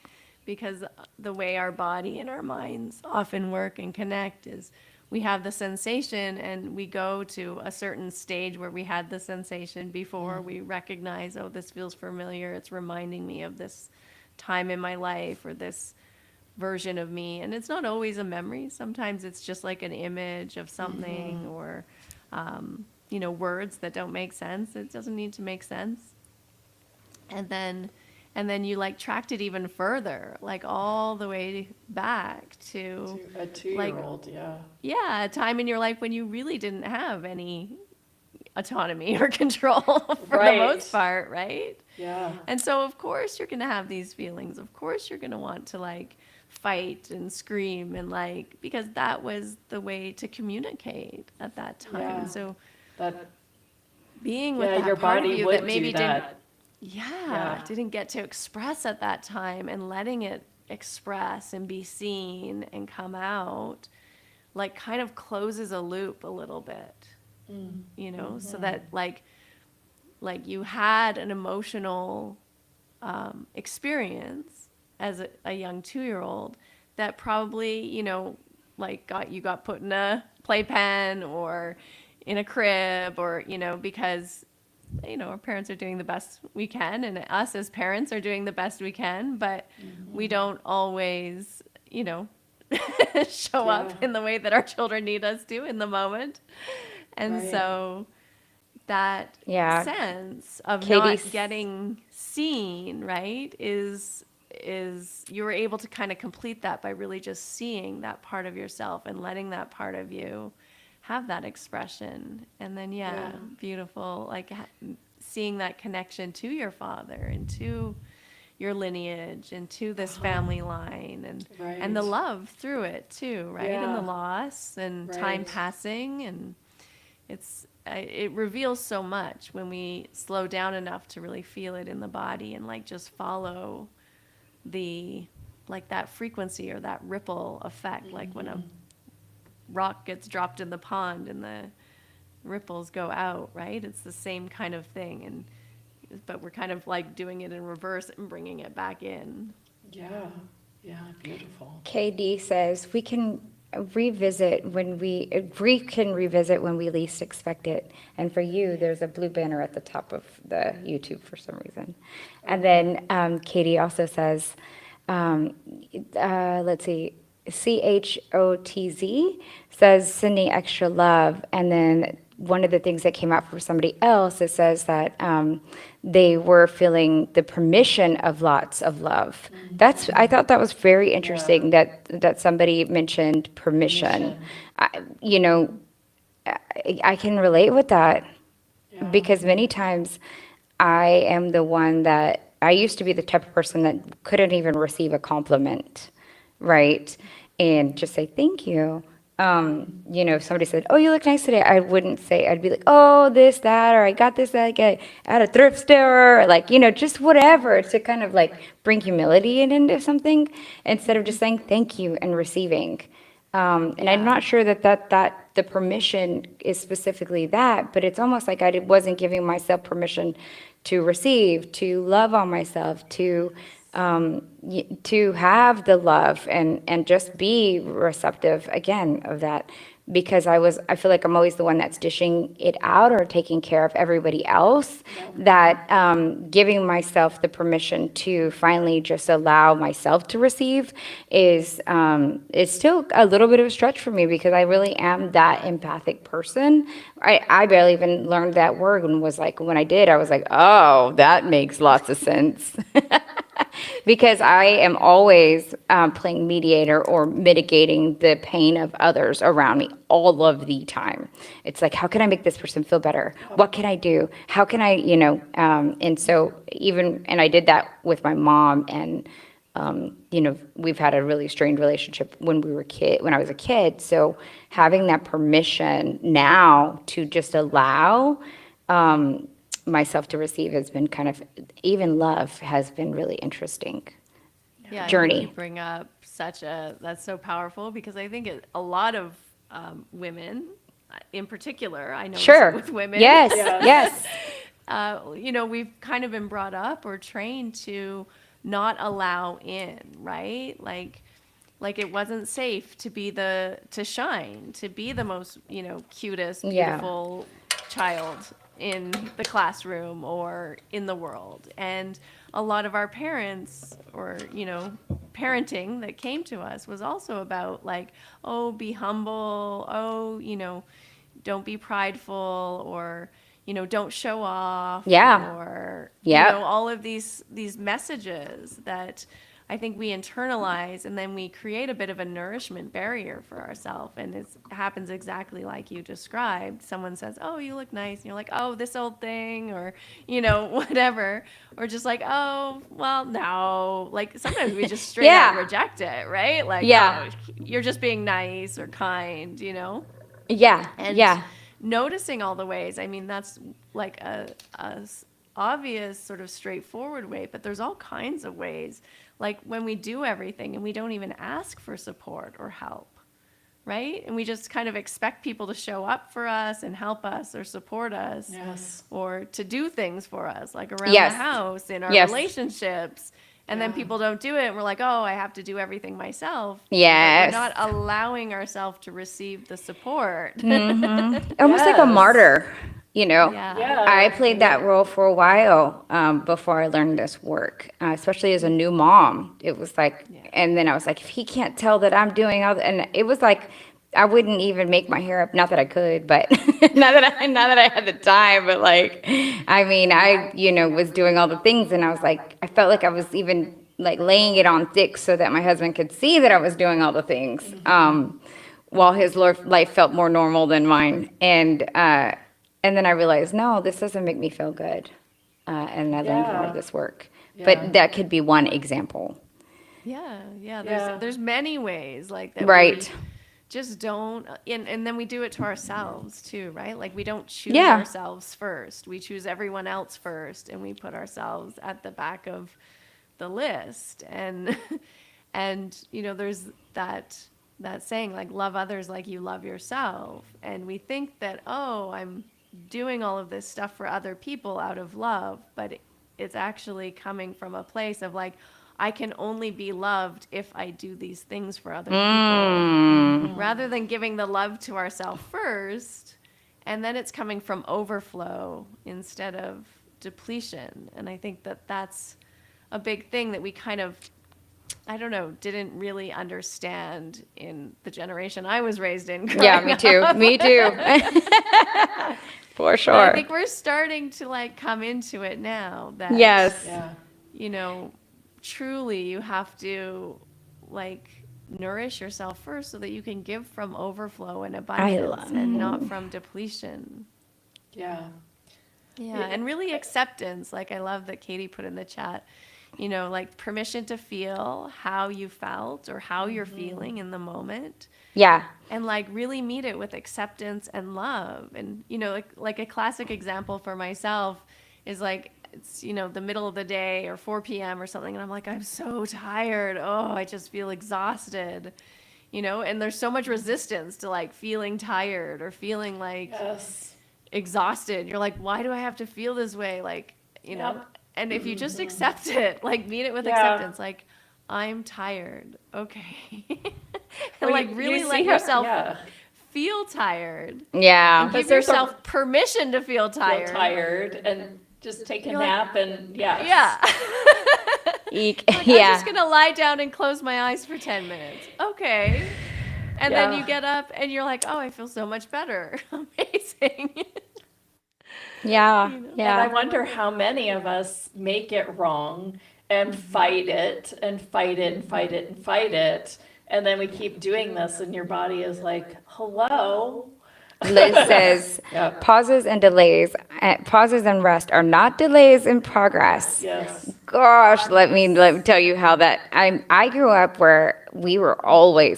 because the way our body and our minds often work and connect is we have the sensation and we go to a certain stage where we had the sensation before we recognize, oh, this feels familiar. It's reminding me of this time in my life or this version of me. And it's not always a memory. Sometimes it's just like an image of something or, you know, words that don't make sense. It doesn't need to make sense. And then you like tracked it even further, like all the way back to A 2-year-old, yeah, a time in your life when you really didn't have any autonomy or control for the most part, right? Yeah. And so of course you're going to have these feelings. Of course you're going to want to like fight and scream and like, because that was the way to communicate at that time. Yeah. And so That, being with yeah, that your part body of you would that maybe do that. didn't get to express at that time, and letting it express and be seen and come out, like kind of closes a loop a little bit, you know, so that like you had an emotional experience as a young 2-year-old that probably, you know, like you got put in a playpen or in a crib, or, you know, because, you know, our parents are doing the best we can, and us as parents are doing the best we can, but we don't always, you know, show up in the way that our children need us to in the moment. And so that sense of not getting seen, right, is you were able to kind of complete that by really just seeing that part of yourself and letting that part of you have that expression. And then beautiful, like seeing that connection to your father and to your lineage and to this family line, and the love through it too, right? And the loss and time passing, and it reveals so much when we slow down enough to really feel it in the body and like just follow the, like that frequency or that ripple effect, like when a rock gets dropped in the pond and the ripples go out, right? It's the same kind of thing, but we're kind of like doing it in reverse and bringing it back in. Yeah, beautiful. KD says we can revisit when we least expect it. And for you, there's a blue banner at the top of the YouTube for some reason. And then Katie also says, let's see, CHOTZ says sending extra love. And then one of the things that came out for somebody else, it says that they were feeling the permission of lots of love. I thought that was very interesting that somebody mentioned permission. I can relate with that because many times I am the one that, I used to be the type of person that couldn't even receive a compliment, right? And just say, thank you. If somebody said, oh, you look nice today, I wouldn't say, I'd be like, oh, this, that, or I got this, that, at a thrift store, or like, just whatever, to kind of like bring humility into something instead of just saying thank you and receiving. And I'm not sure that the permission is specifically that, but it's almost like I wasn't giving myself permission to receive, to love on myself, to have the love and just be receptive again of that, because I feel like I'm always the one that's dishing it out or taking care of everybody else, that giving myself the permission to finally just allow myself to receive is still a little bit of a stretch for me, because I really am that empathic person. I barely even learned that word, and was like, when I did, I was like, oh, that makes lots of sense. Because I am always playing mediator or mitigating the pain of others around me all of the time. It's like, how can I make this person feel better? What can I do? How can I, and so and I did that with my mom, and, we've had a really strained relationship when I was a kid. So having that permission now to just allow, myself to receive has been kind of, even love has been really interesting journey. You bring up that's so powerful, because I think a lot of women in particular, I know with women. Yes. We've kind of been brought up or trained to not allow in, right? Like it wasn't safe to shine, to be the most, cutest, beautiful child in the classroom or in the world. And a lot of our parents or, parenting that came to us was also about like, oh, be humble, oh, don't be prideful, or don't show off, Yeah. or Yeah. all of these messages that I think we internalize, and then we create a bit of a nourishment barrier for ourselves. And it happens exactly like you described. Someone says, oh, you look nice, and you're like, oh, this old thing, or whatever, or just like, oh, well, no, like sometimes we just straight out reject it, right? Like, oh, you're just being nice or kind, Yeah. and Yeah. noticing all the ways. I mean, that's like a obvious sort of straightforward way, but there's all kinds of ways. Like when we do everything and we don't even ask for support or help, right? And we just kind of expect people to show up for us and help us or support us, Yes. or to do things for us, like around Yes. the house, in our Yes. relationships. And then people don't do it, and we're like, oh, I have to do everything myself. Yes. But we're not allowing ourselves to receive the support. Almost like a Yes. martyr, Yeah. I played that role for a while before I learned this work, especially as a new mom. It was like, and then I was like, if he can't tell that I'm doing all and it was like, I wouldn't even make my hair up. Not that I could, but not that I had the time. But like, I mean, I was doing all the things, and I was like, I felt like I was even like laying it on thick so that my husband could see that I was doing all the things, while his life felt more normal than mine. And then I realized, no, this doesn't make me feel good, and I learned more of this work. But that could be one example. Yeah. There's many ways like that. Right. We just don't, and then we do it to ourselves too, right? Like we don't choose Yeah. ourselves first. We choose everyone else first, and we put ourselves at the back of the list. And there's that saying, like, love others like you love yourself. And we think that, oh, I'm doing all of this stuff for other people out of love, but it's actually coming from a place of like, I can only be loved if I do these things for other people, rather than giving the love to ourselves first. And then it's coming from overflow instead of depletion. And I think that that's a big thing that we kind of, I don't know, didn't really understand in the generation I was raised in. Yeah, me too. Me too. For sure. But I think we're starting to like come into it now that, Yes. Yeah. Truly you have to like nourish yourself first so that you can give from overflow and abundance and not from depletion. Yeah. Yeah, and really acceptance. Like I love that Katie put in the chat, like permission to feel how you felt or how you're feeling in the moment. Yeah. And like really meet it with acceptance and love. And, like a classic example for myself is like, it's, the middle of the day or 4 p.m. or something. And I'm like, I'm so tired. Oh, I just feel exhausted, and there's so much resistance to like feeling tired or feeling like exhausted. You're like, why do I have to feel this way? Like, and if you just accept it, like meet it with acceptance, like I'm tired. Okay. And like really let yourself feel tired. Yeah. And give yourself permission to feel tired. Feel tired and just take a nap and Yeah. Eek. Like, I'm just going to lie down and close my eyes for 10 minutes. Okay. And then you get up and you're like, oh, I feel so much better. Amazing. Yeah. And Yeah. I wonder how many of us make it wrong and fight it and fight it and fight it and fight it. And then we keep doing this and your body is like, hello. Liz says, pauses and rest are not delays in progress. Yes. Gosh, let me tell you how that, I grew up where we were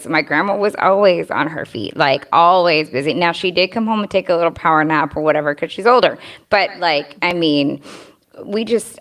my grandma was always on her feet, like always busy. Now she did come home and take a little power nap or whatever because she's older. But like, I mean,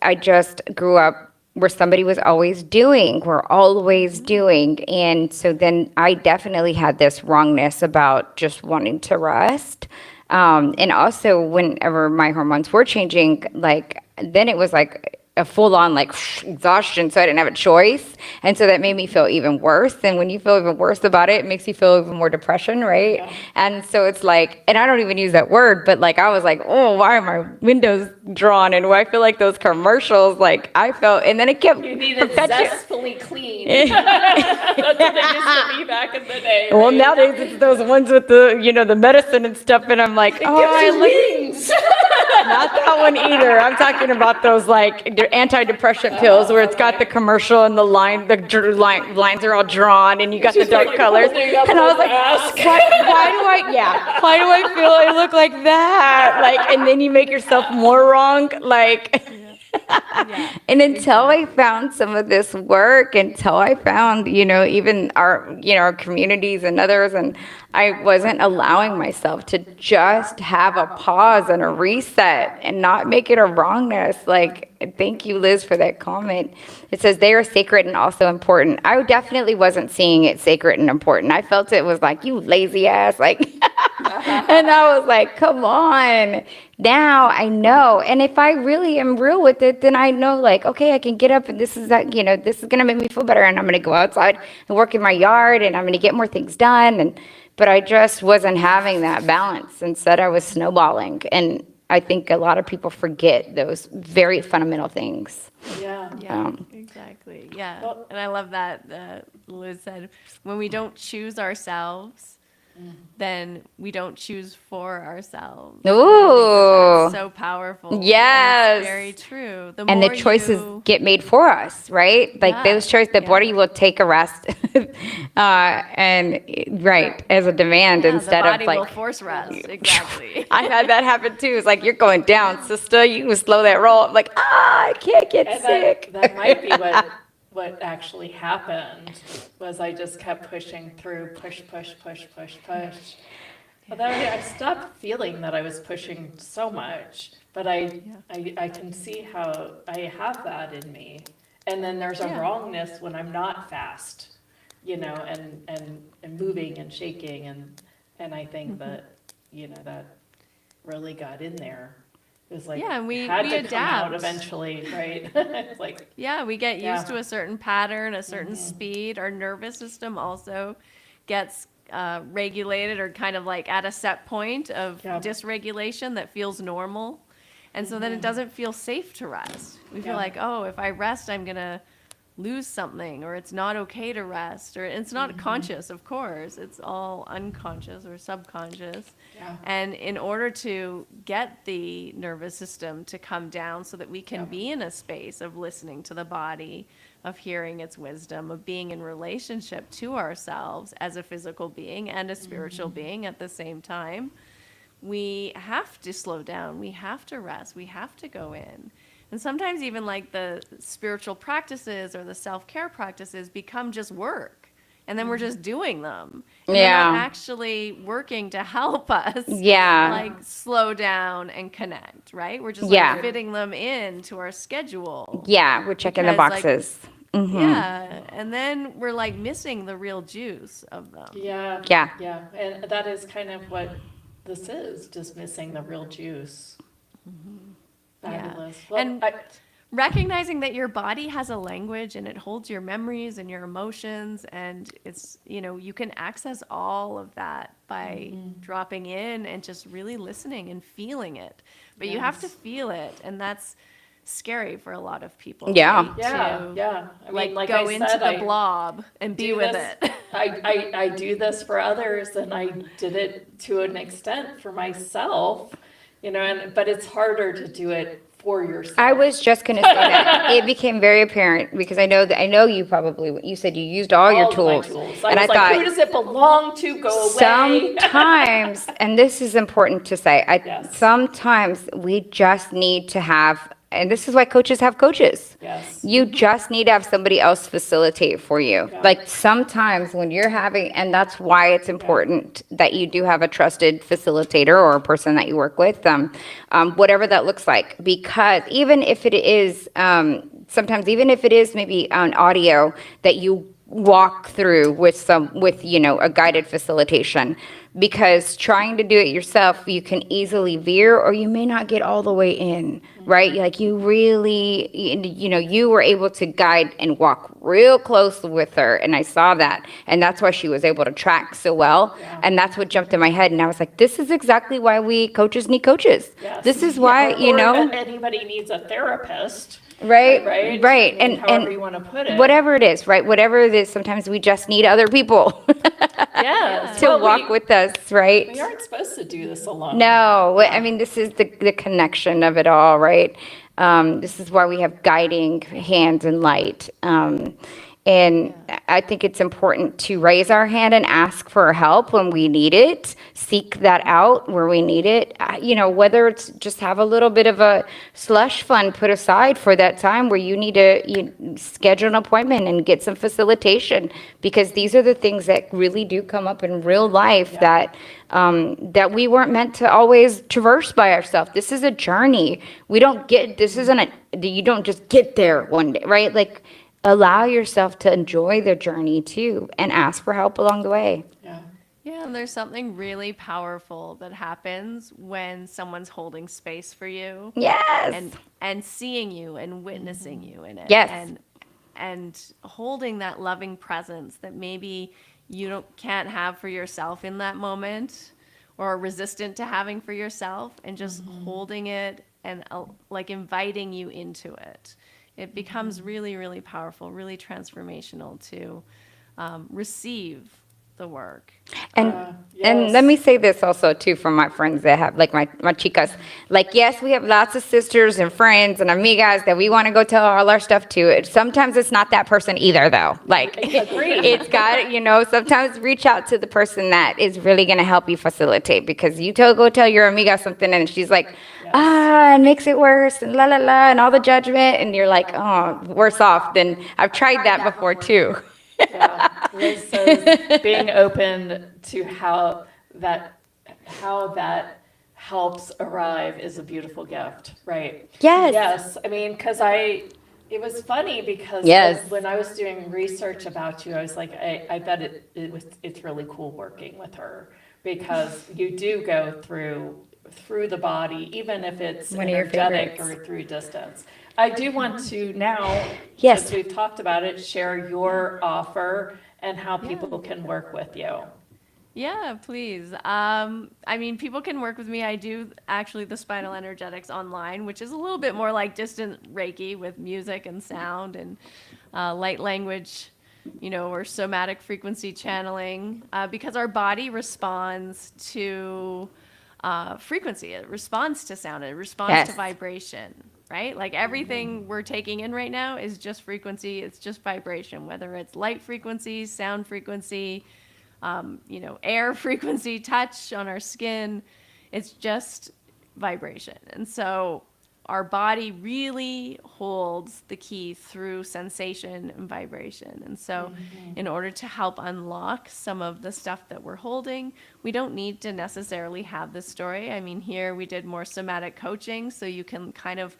I just grew up where somebody was always doing, we're always doing. And so then I definitely had this wrongness about just wanting to rest. And also whenever my hormones were changing, like, then it was like, a full-on like exhaustion, so I didn't have a choice, and so that made me feel even worse. And when you feel even worse about it, it makes you feel even more depression, right? Yeah. And so it's like, and I don't even use that word, but like I was like, oh, why are my windows drawn? And why I feel like those commercials, like I felt, and then it kept You need it perpetuating. zestfully clean. That's what they used to be back in the day. Well, right? nowadays it's those ones with the, the medicine and stuff, and I'm like, oh, I Gives you wings. not that one either. I'm talking about those like antidepressant pills where it's got the commercial and the lines are all drawn and you got the dark like colors. holding up And I was her like, mask. why do I feel I look like that? Like, and then you make yourself more wrong. Like, and until I found some of this work, until I found, even our communities and others, and I wasn't allowing myself to just have a pause and a reset and not make it a wrongness. Like, thank you, Liz, for that comment. It says they are sacred and also important. I definitely wasn't seeing it sacred and important. I felt it was like, you lazy ass, like, and I was like, come on. Now I know. And if I really am real with it, then I know, like, okay, I can get up and this is going to make me feel better. And I'm going to go outside and work in my yard and I'm going to get more things done. But I just wasn't having that balance. Instead, I was snowballing. And I think a lot of people forget those very fundamental things. Yeah. Yeah, exactly. Yeah. Well- And I love that Liz said, when we don't choose ourselves, then we don't choose for ourselves. Ooh. That's so powerful. And Yes. it's very true. And the choices get made for us, right? Like Yeah, those choices, the yeah. body will take a rest, as a demand instead the body of like. will force rest. Exactly. I had that happen too. It's like, you're going down, sister. You can slow that roll. I'm like, I can't get And sick. that might be what actually happened, was I just kept pushing through, push. But then I stopped feeling that I was pushing so much, but I can see how I have that in me. And then there's a Yeah. wrongness when I'm not fast, and moving and shaking, and I think that, that really got in there. It was like, Yeah, and we had to come out adapt. eventually, right? It's like, Yeah, we get Yeah. used to a certain pattern, a certain speed. Our nervous system also gets regulated or kind of like at a set point of Yeah. dysregulation that feels normal. And so then it doesn't feel safe to rest. We feel Yeah. like, oh, if I rest, I'm going to lose something, or it's not okay to rest, or it's not conscious, of course. It's all unconscious or subconscious. yeah. And in order to get the nervous system to come down so that we can Yep. be in a space of listening to the body, of hearing its wisdom, of being in relationship to ourselves as a physical being and a spiritual being at the same time, we have to slow down. We have to rest. We have to go in. And sometimes even like the spiritual practices or the self-care practices become just work. And then we're just doing them. And they're not Yeah. actually working to help us Yeah. like slow down and connect, right? We're just Yeah. like fitting them into our schedule. Yeah, we're checking the Because, like, boxes. Yeah. And then we're like missing the real juice of them. Yeah. Yeah. Yeah, and that is kind of what this is, just missing the real juice. Fabulous. Well, And recognizing that your body has a language and it holds your memories and your emotions, and it's, you can access all of that by dropping in and just really listening and feeling it. But you have to feel it, and that's scary for a lot of people. Yeah. right? yeah, To, yeah. I like, mean, like go I into said, the I blob and be do with this- it. I do this for others, and I did it to an extent for myself, but it's harder to do it for yourself. I was just going to say that. It became very apparent because I know you said you used all your All of my tools. I And was I like, thought who does it belong to? Go away. sometimes, and this is important to say, Yes. sometimes we just need to have, and this is why coaches have coaches. Yes. You just need to have somebody else facilitate for you. Yeah. Like sometimes when you're having, and that's why it's important that you do have a trusted facilitator or a person that you work with, whatever that looks like. Because even if it is, sometimes even if it is maybe on audio that you walk through with a guided facilitation, because trying to do it yourself, you can easily veer, or you may not get all the way in, right? Like you really, you were able to guide and walk real close with her, and I saw that, and that's why she was able to track so well. Yeah. And that's what jumped in my head, and I was like, this is exactly why we coaches need coaches. Yes. This is why, or anybody needs a therapist. Right. Right. And however you want to put it. whatever it is, right? Whatever it is, sometimes we just need other people Yes. to Well, walk with us, right? We aren't supposed to do this alone. No, I mean, this is the connection of it all, right? This is why we have guiding hands and light. And I think it's important to raise our hand and ask for help when we need it, seek that out where we need it. Whether it's just have a little bit of a slush fund put aside for that time where you need to schedule an appointment and get some facilitation, because these are the things that really do come up in real life that we weren't meant to always traverse by ourselves. This is a journey. You don't just get there one day, right? Like, allow yourself to enjoy the journey too, and ask for help along the way. Yeah. Yeah, and there's something really powerful that happens when someone's holding space for you. Yes. And seeing you and witnessing you in it. Yes. And holding that loving presence that maybe you can't have for yourself in that moment, or are resistant to having for yourself, and just holding it and like inviting you into it. It becomes really, really powerful, really transformational to receive the work. And Yes. let me say this also too, from my friends that have, like my chicas, like, yes, we have lots of sisters and friends and amigas that we want to go tell all our stuff to. Sometimes it's not that person either, though. Like, Agreed. it's got, sometimes reach out to the person that is really going to help you facilitate, because you go tell your amiga something and she's like, and makes it worse, and la la la, and all the judgment, and you're like, oh, worse off. Then I've tried that before too. Yeah. Liz says being open to how that helps arrive is a beautiful gift, right? Yes. Yes. I mean, because it was funny because Yes. when I was doing research about you, I was like, I bet it's really cool working with her, because you do go through the body, even if it's One of your energetic favorites. or through distance. I do want to now, Yes. since we've talked about it, share your offer and how people can work with you. Yeah, please. I mean, people can work with me. I do actually the spinal energetics online, which is a little bit more like distant Reiki with music and sound and light language, or somatic frequency channeling, because our body responds to frequency. It responds to sound. It responds Yes. to vibration, right? Like everything we're taking in right now is just frequency. It's just vibration, whether it's light frequency, sound frequency, air frequency, touch on our skin. It's just vibration. And so our body really holds the key through sensation and vibration. And so in order to help unlock some of the stuff that we're holding, we don't need to necessarily have the story. I mean, here we did more somatic coaching, so you can kind of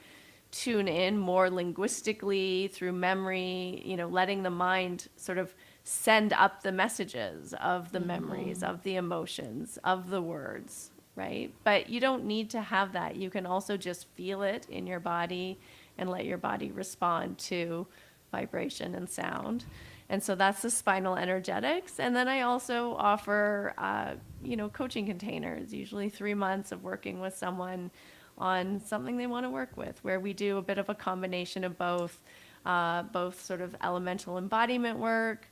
tune in more linguistically through memory, letting the mind sort of send up the messages of the memories, of the emotions, of the words, right? But you don't need to have that. You can also just feel it in your body and let your body respond to vibration and sound. And so that's the spinal energetics. And then I also offer, coaching containers, usually 3 months of working with someone on something they want to work with, where we do a bit of a combination of both sort of elemental embodiment work,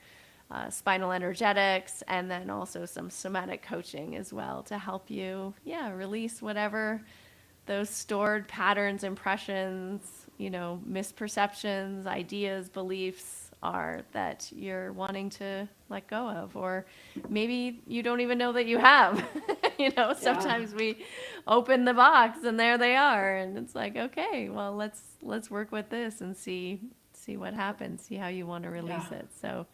spinal energetics, and then also some somatic coaching as well to help you, release whatever those stored patterns, impressions, misperceptions, ideas, beliefs are that you're wanting to let go of, or maybe you don't even know that you have. Sometimes we open the box and there they are, and it's like, okay, well, let's work with this and see what happens, see how you want to release it. So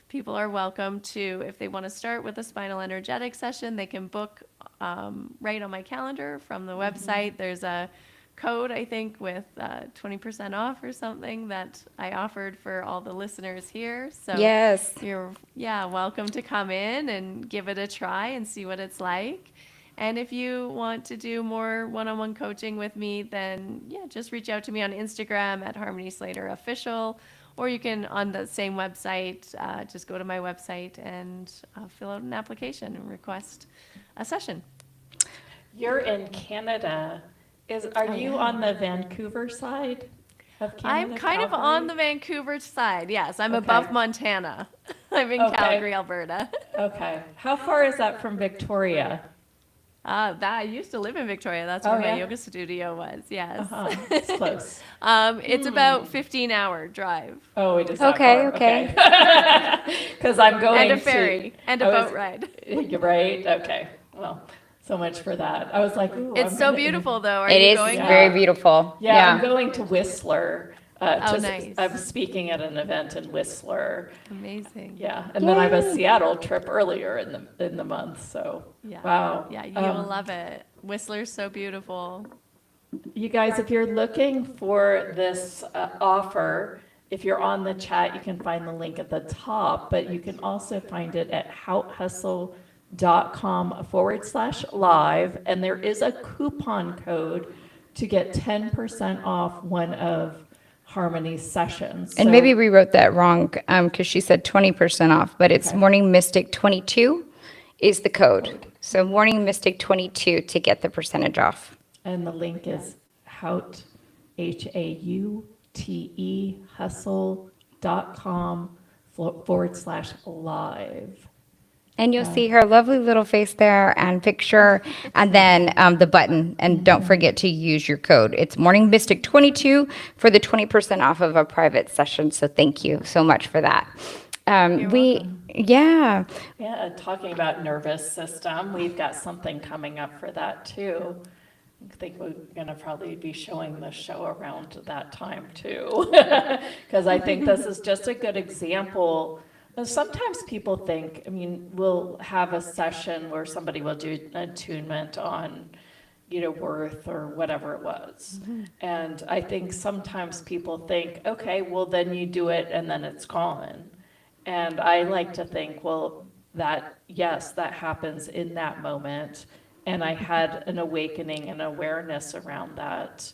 people are welcome to, if they want to start with a spinal energetic session, they can book right on my calendar from the website. There's a code, I think, with 20% off or something that I offered for all the listeners here. So Yes. you're, welcome to come in and give it a try and see what it's like. And if you want to do more one-on-one coaching with me, then just reach out to me on Instagram at Harmony Slater Official, or you can, on the same website, just go to my website and fill out an application and request a session. You're in Canada. Are you on the Vancouver side of Canada? I'm kind of Calgary? on the Vancouver side. Yes, I'm Okay. above Montana. I'm in Okay. Calgary, Alberta. Okay. How far is that from Victoria? I used to live in Victoria. That's Oh, where yeah? my yoga studio was. Yes. It's close. It's about 15-hour drive. Oh, it is Okay, that far. okay. Because I'm going And a ferry. And a boat ride. You're right. Okay. Well, so much for that. I was like, ooh, It's I'm so gonna- beautiful, though. Are It you is going? very beautiful. Yeah, I'm going to Whistler. Nice. I'm speaking at an event in Whistler. Amazing. Yeah, and then I have a Seattle trip earlier in the month. So Yeah. wow. Yeah, you'll love it. Whistler's so beautiful. You guys, if you're looking for this offer, if you're on the chat, you can find the link at the top, but you can also find it at houthustle.com/live, and there is a coupon code to get 10% off one of Harmony's sessions. And So- maybe we wrote that wrong because she said 20% off, but it's Okay. Morning Mystic 22 is the code. So Morning Mystic 22 to get the percentage off. And the link is Haute, HAUTE, hustle.com/live. And you'll see her lovely little face there and picture, and then the button. And don't forget to use your code. It's Morning Mystic 22 for the 20% off of a private session. So thank you so much for that. Yeah. Yeah, talking about nervous system, we've got something coming up for that too. I think we're going to probably be showing the show around that time too. Because I think this is just a good example. Sometimes people think, we'll have a session where somebody will do an attunement on, worth or whatever it was. And I think sometimes people think, okay, well, then you do it and then it's gone. And I like to think, well, yes, that happens in that moment. And I had an awakening and awareness around that.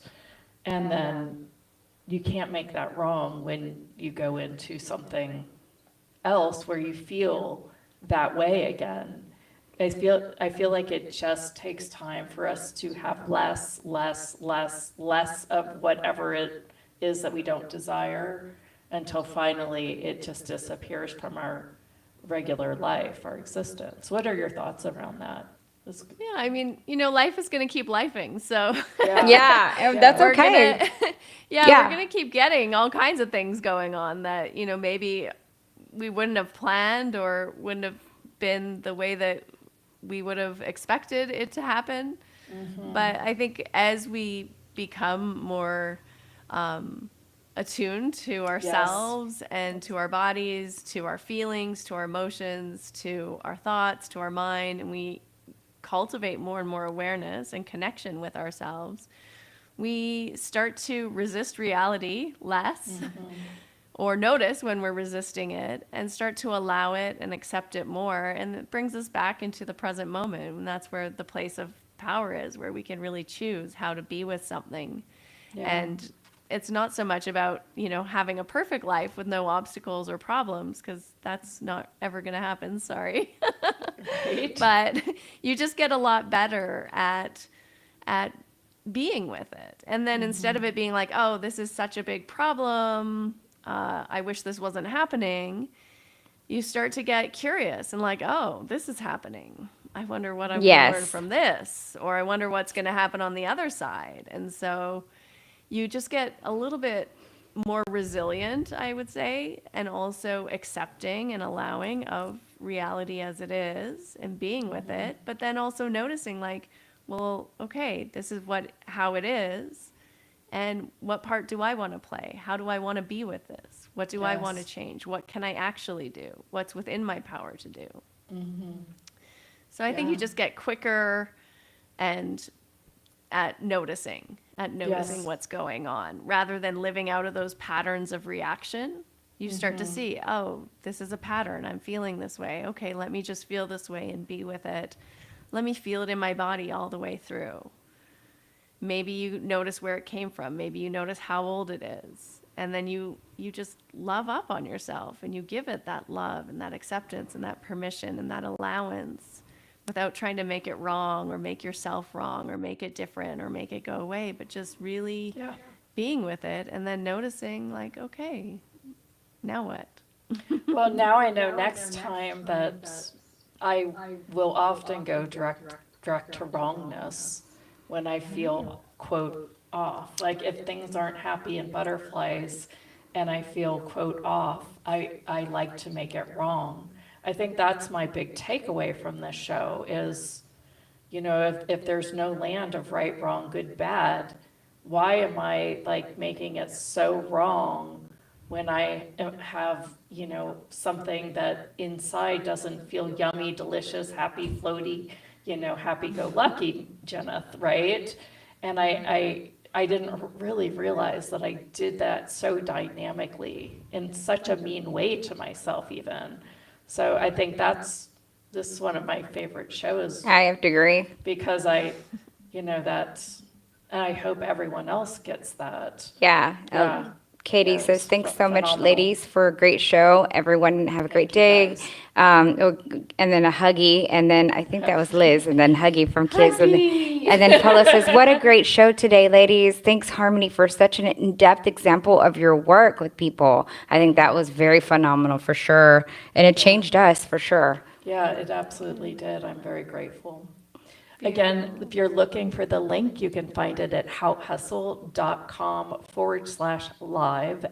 And then you can't make that wrong when you go into something else where you feel that way again. I feel like it just takes time for us to have less of whatever it is that we don't desire until finally it just disappears from our regular life, our existence. What are your thoughts around that? Yeah, life is going to keep lifing. So Yeah, that's we're okay. we're going to keep getting all kinds of things going on that, maybe we wouldn't have planned or wouldn't have been the way that we would have expected it to happen. But I think as we become more attuned to ourselves and to our bodies, to our feelings, to our emotions, to our thoughts, to our mind, and we cultivate more and more awareness and connection with ourselves, we start to resist reality less or notice when we're resisting it and start to allow it and accept it more. And it brings us back into the present moment. And that's where the place of power is, where we can really choose how to be with something. Yeah. And it's not so much about, having a perfect life with no obstacles or problems, because that's not ever going to happen. Sorry. Right? But you just get a lot better at being with it. And then instead of it being like, oh, this is such a big problem, I wish this wasn't happening, you start to get curious and like, oh, this is happening. I wonder what I'm going to learn from this, or I wonder what's going to happen on the other side. And so you just get a little bit more resilient, I would say, and also accepting and allowing of reality as it is and being with it, but then also noticing like, well, okay, this is how it is. And what part do I want to play? How do I want to be with this? What do I want to change? What can I actually do? What's within my power to do? So I think you just get quicker and at noticing Yes. what's going on, rather than living out of those patterns of reaction. You start to see, oh, this is a pattern. I'm feeling this way. Okay, let me just feel this way and be with it. Let me feel it in my body all the way through. Maybe you notice where it came from. Maybe you notice how old it is. And then you just love up on yourself, and you give it that love and that acceptance and that permission and that allowance, without trying to make it wrong or make yourself wrong or make it different or make it go away, but just really Yeah. being with it, and then noticing, like, okay, now what? Well, now I know next time that I will often go direct to wrongness when I feel, quote, off. Like if things aren't happy and butterflies and I feel, quote, off, I like to make it wrong. I think that's my big takeaway from this show is, you know, if there's no land of right, wrong, good, bad, why am I like making it so wrong when I have, you know, something that inside doesn't feel yummy, delicious, happy, floaty, you know, happy-go-lucky, Jeneth, right? And I didn't really realize that I did that so dynamically in such a mean way to myself even. So I think this is one of my favorite shows I have to agree. because you know, and I hope everyone else gets that. Yeah. Yeah. Katie Yeah, says, it's thanks so much, phenomenal. ladies, for a great show. Everyone have a great day. Thank you, And then a huggy, and then I think that was Liz, and then huggy from kids. Huggy! And then Paula says, what a great show today, ladies. Thanks, Harmony, for such an in-depth example of your work with people. I think that was very phenomenal for sure. And it changed us for sure. Yeah, it absolutely did. I'm very grateful. Again, if you're looking for the link, you can find it at houthustle.com/live, Live.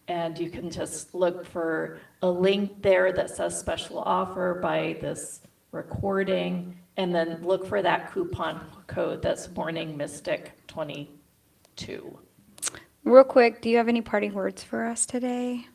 And you can just look for a link there that says special offer by this recording, and then look for that coupon code that's Morning Mystic 22. Real quick, do you have any parting words for us today?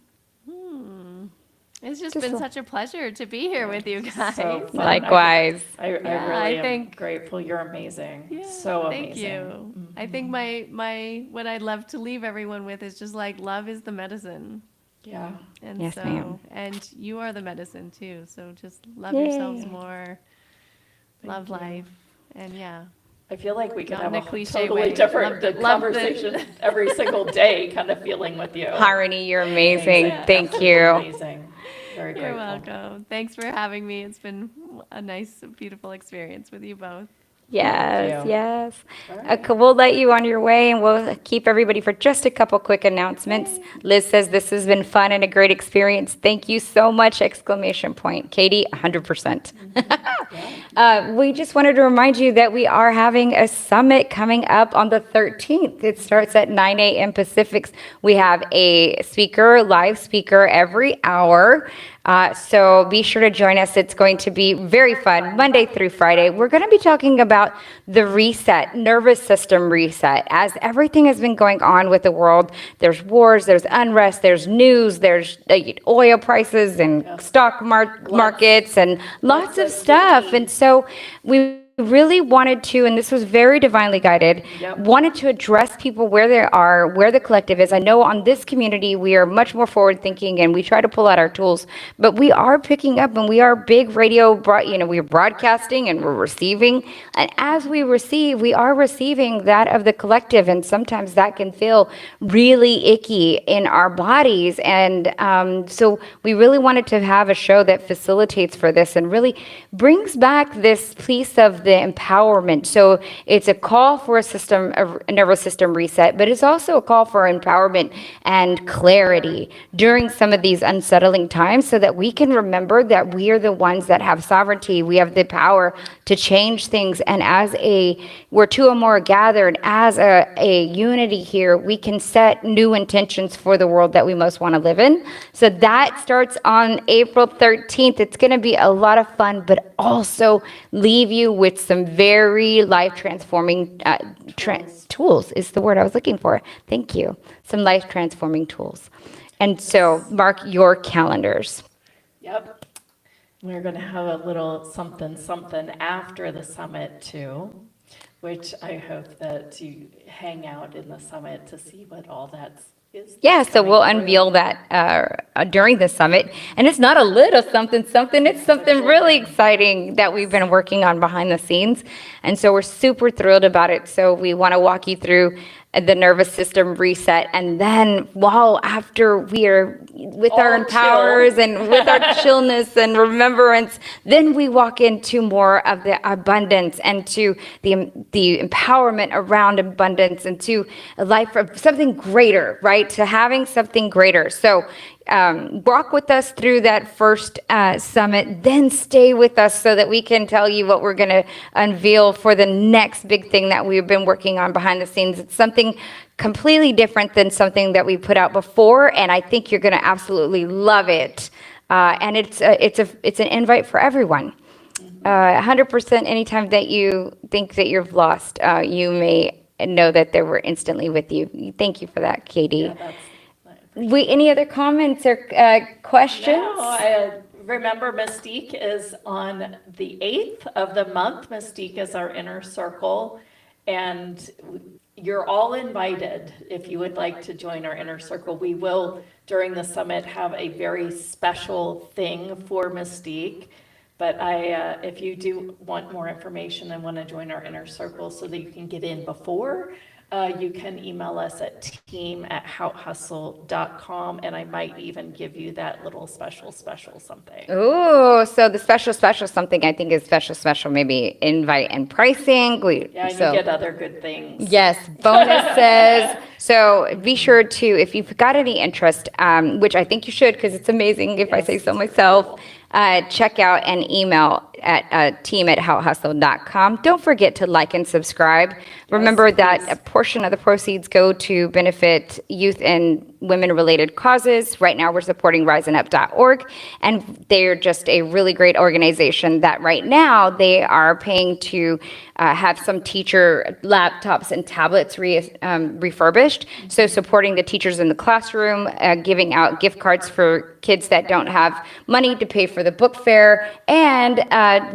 It's just Just been a- such a pleasure to be here with you guys. So fun. Likewise. I Yeah, really I am think- grateful. You're amazing. Yeah, So amazing. thank you. I think my what I'd love to leave everyone with is just like, love is the medicine. Yeah. And Yes, so, ma'am. and you are the medicine too. So just love Yay. yourselves more, love you. life, and yeah. I feel like we could Not have in a a cliche totally way. different Love the- conversation every single day kind of feeling with you. Harmony, you're amazing. Amazing. Thank Absolutely you. Amazing. Very You're grateful. welcome. Thanks for having me. It's been a nice, beautiful experience with you both. Yes, you. yes. All right. Okay, we'll let you on your way, and we'll keep everybody for just a couple quick announcements. Liz says this has been fun and a great experience. Thank you so much! Exclamation point. Katie, 100%. We just wanted to remind you that we are having a summit coming up on the 13th. It starts at 9 a.m. Pacific. We have a speaker, live speaker every hour. So be sure to join us. It's going to be very fun, Monday through Friday. We're going to be talking about the reset, nervous system reset. As everything has been going on with the world, there's wars, there's unrest, there's news, there's oil prices and stock markets and lots of stuff. And so we really wanted to, and this was very divinely guided, Yep. wanted to address people where they are, where the collective is. I know on this community, we are much more forward thinking and we try to pull out our tools, but we are picking up and we are big radio, we're broadcasting and we're receiving. And as we receive, we are receiving that of the collective. And sometimes that can feel really icky in our bodies. And so we really wanted to have a show that facilitates for this and really brings back this piece of the empowerment. So it's a call for a nervous system reset, but it's also a call for empowerment and clarity during some of these unsettling times so that we can remember that we are the ones that have sovereignty. We have the power to change things. And we're two or more gathered as a unity here, we can set new intentions for the world that we most want to live in. So that starts on April 13th. It's going to be a lot of fun, but also leave you with some very life-transforming tools is the word I was looking for. Thank you. Some life-transforming tools. And so mark your calendars. Yep. We're going to have a little something after the summit too. which I hope that you hang out in the summit to see what all that is. Yeah, so coming we'll through. unveil that during the summit. And it's not a little something, it's something really exciting that we've been working on behind the scenes. And so we're super thrilled about it. So we want to walk you through the nervous system reset. And then after we are with our All empowers chill. and with our chillness and remembrance, then we walk into more of the abundance and to the empowerment around abundance and to a life of something greater, right? To having something greater. So walk with us through that first summit, then stay with us so that we can tell you what we're going to unveil for the next big thing that we've been working on behind the scenes. It's something completely different than something that we put out before, and I think you're going to absolutely love it. And it's an invite for everyone. 100%. Anytime that you think that you've lost, you may know that they were instantly with you. Thank you for that, Katie. Yeah, that's Any other comments or questions? No, I remember Mystique is on the 8th of the month. Mystique is our inner circle, and you're all invited if you would like to join our inner circle. We will, during the summit, have a very special thing for Mystique. But if you do want more information and want to join our inner circle so that you can get in before, you can email us at team@houthustle.com, and I might even give you that little special something. Ooh, so the special something I think is special, maybe invite and pricing. Yeah, and you get other good things. Yes, bonuses. So be sure to, if you've got any interest, which I think you should because it's amazing if I say so myself, check out an email at team@houthustle.com. Don't forget to like and subscribe. Remember that a portion of the proceeds go to benefit youth and women-related causes. Right now, we're supporting riseandup.org, and they're just a really great organization that right now they are paying to have some teacher laptops and tablets refurbished. So supporting the teachers in the classroom, giving out gift cards for kids that don't have money to pay for the book fair, and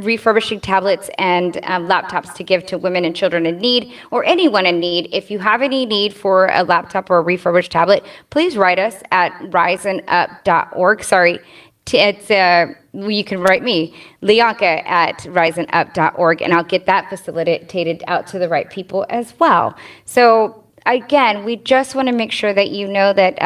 refurbishing tablets and laptops to give to women and children in need, or anyone in need. If you have any need for a laptop or a refurbished tablet, please write us at riseandup.org. Sorry, you can write me, Lianka, at riseandup.org, and I'll get that facilitated out to the right people as well. So again, we just want to make sure that you know that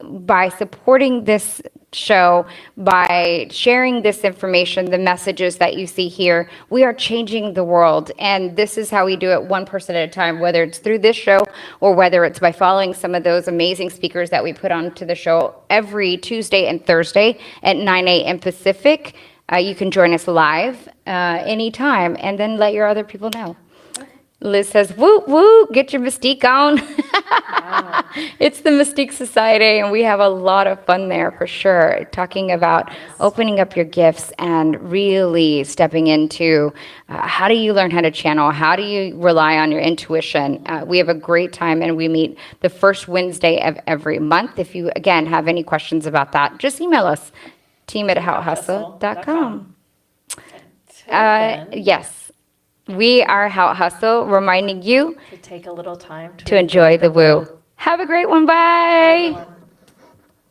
by supporting this show, by sharing this information, the messages that you see here, we are changing the world. And this is how we do it, one person at a time, whether it's through this show or whether it's by following some of those amazing speakers that we put onto the show every Tuesday and Thursday at 9 a.m. Pacific. You can join us live anytime, and then let your other people know. Liz says, woo, woo, get your Mystique on. Wow. It's the Mystique Society, and we have a lot of fun there for sure, talking about opening up your gifts and really stepping into how do you learn how to channel, how do you rely on your intuition. We have a great time, and we meet the first Wednesday of every month. If you, again, have any questions about that, just email us, team@houthustle.com. Yes. We are How Hustle, reminding you To take a little time to enjoy the woo. Have a great one. Bye.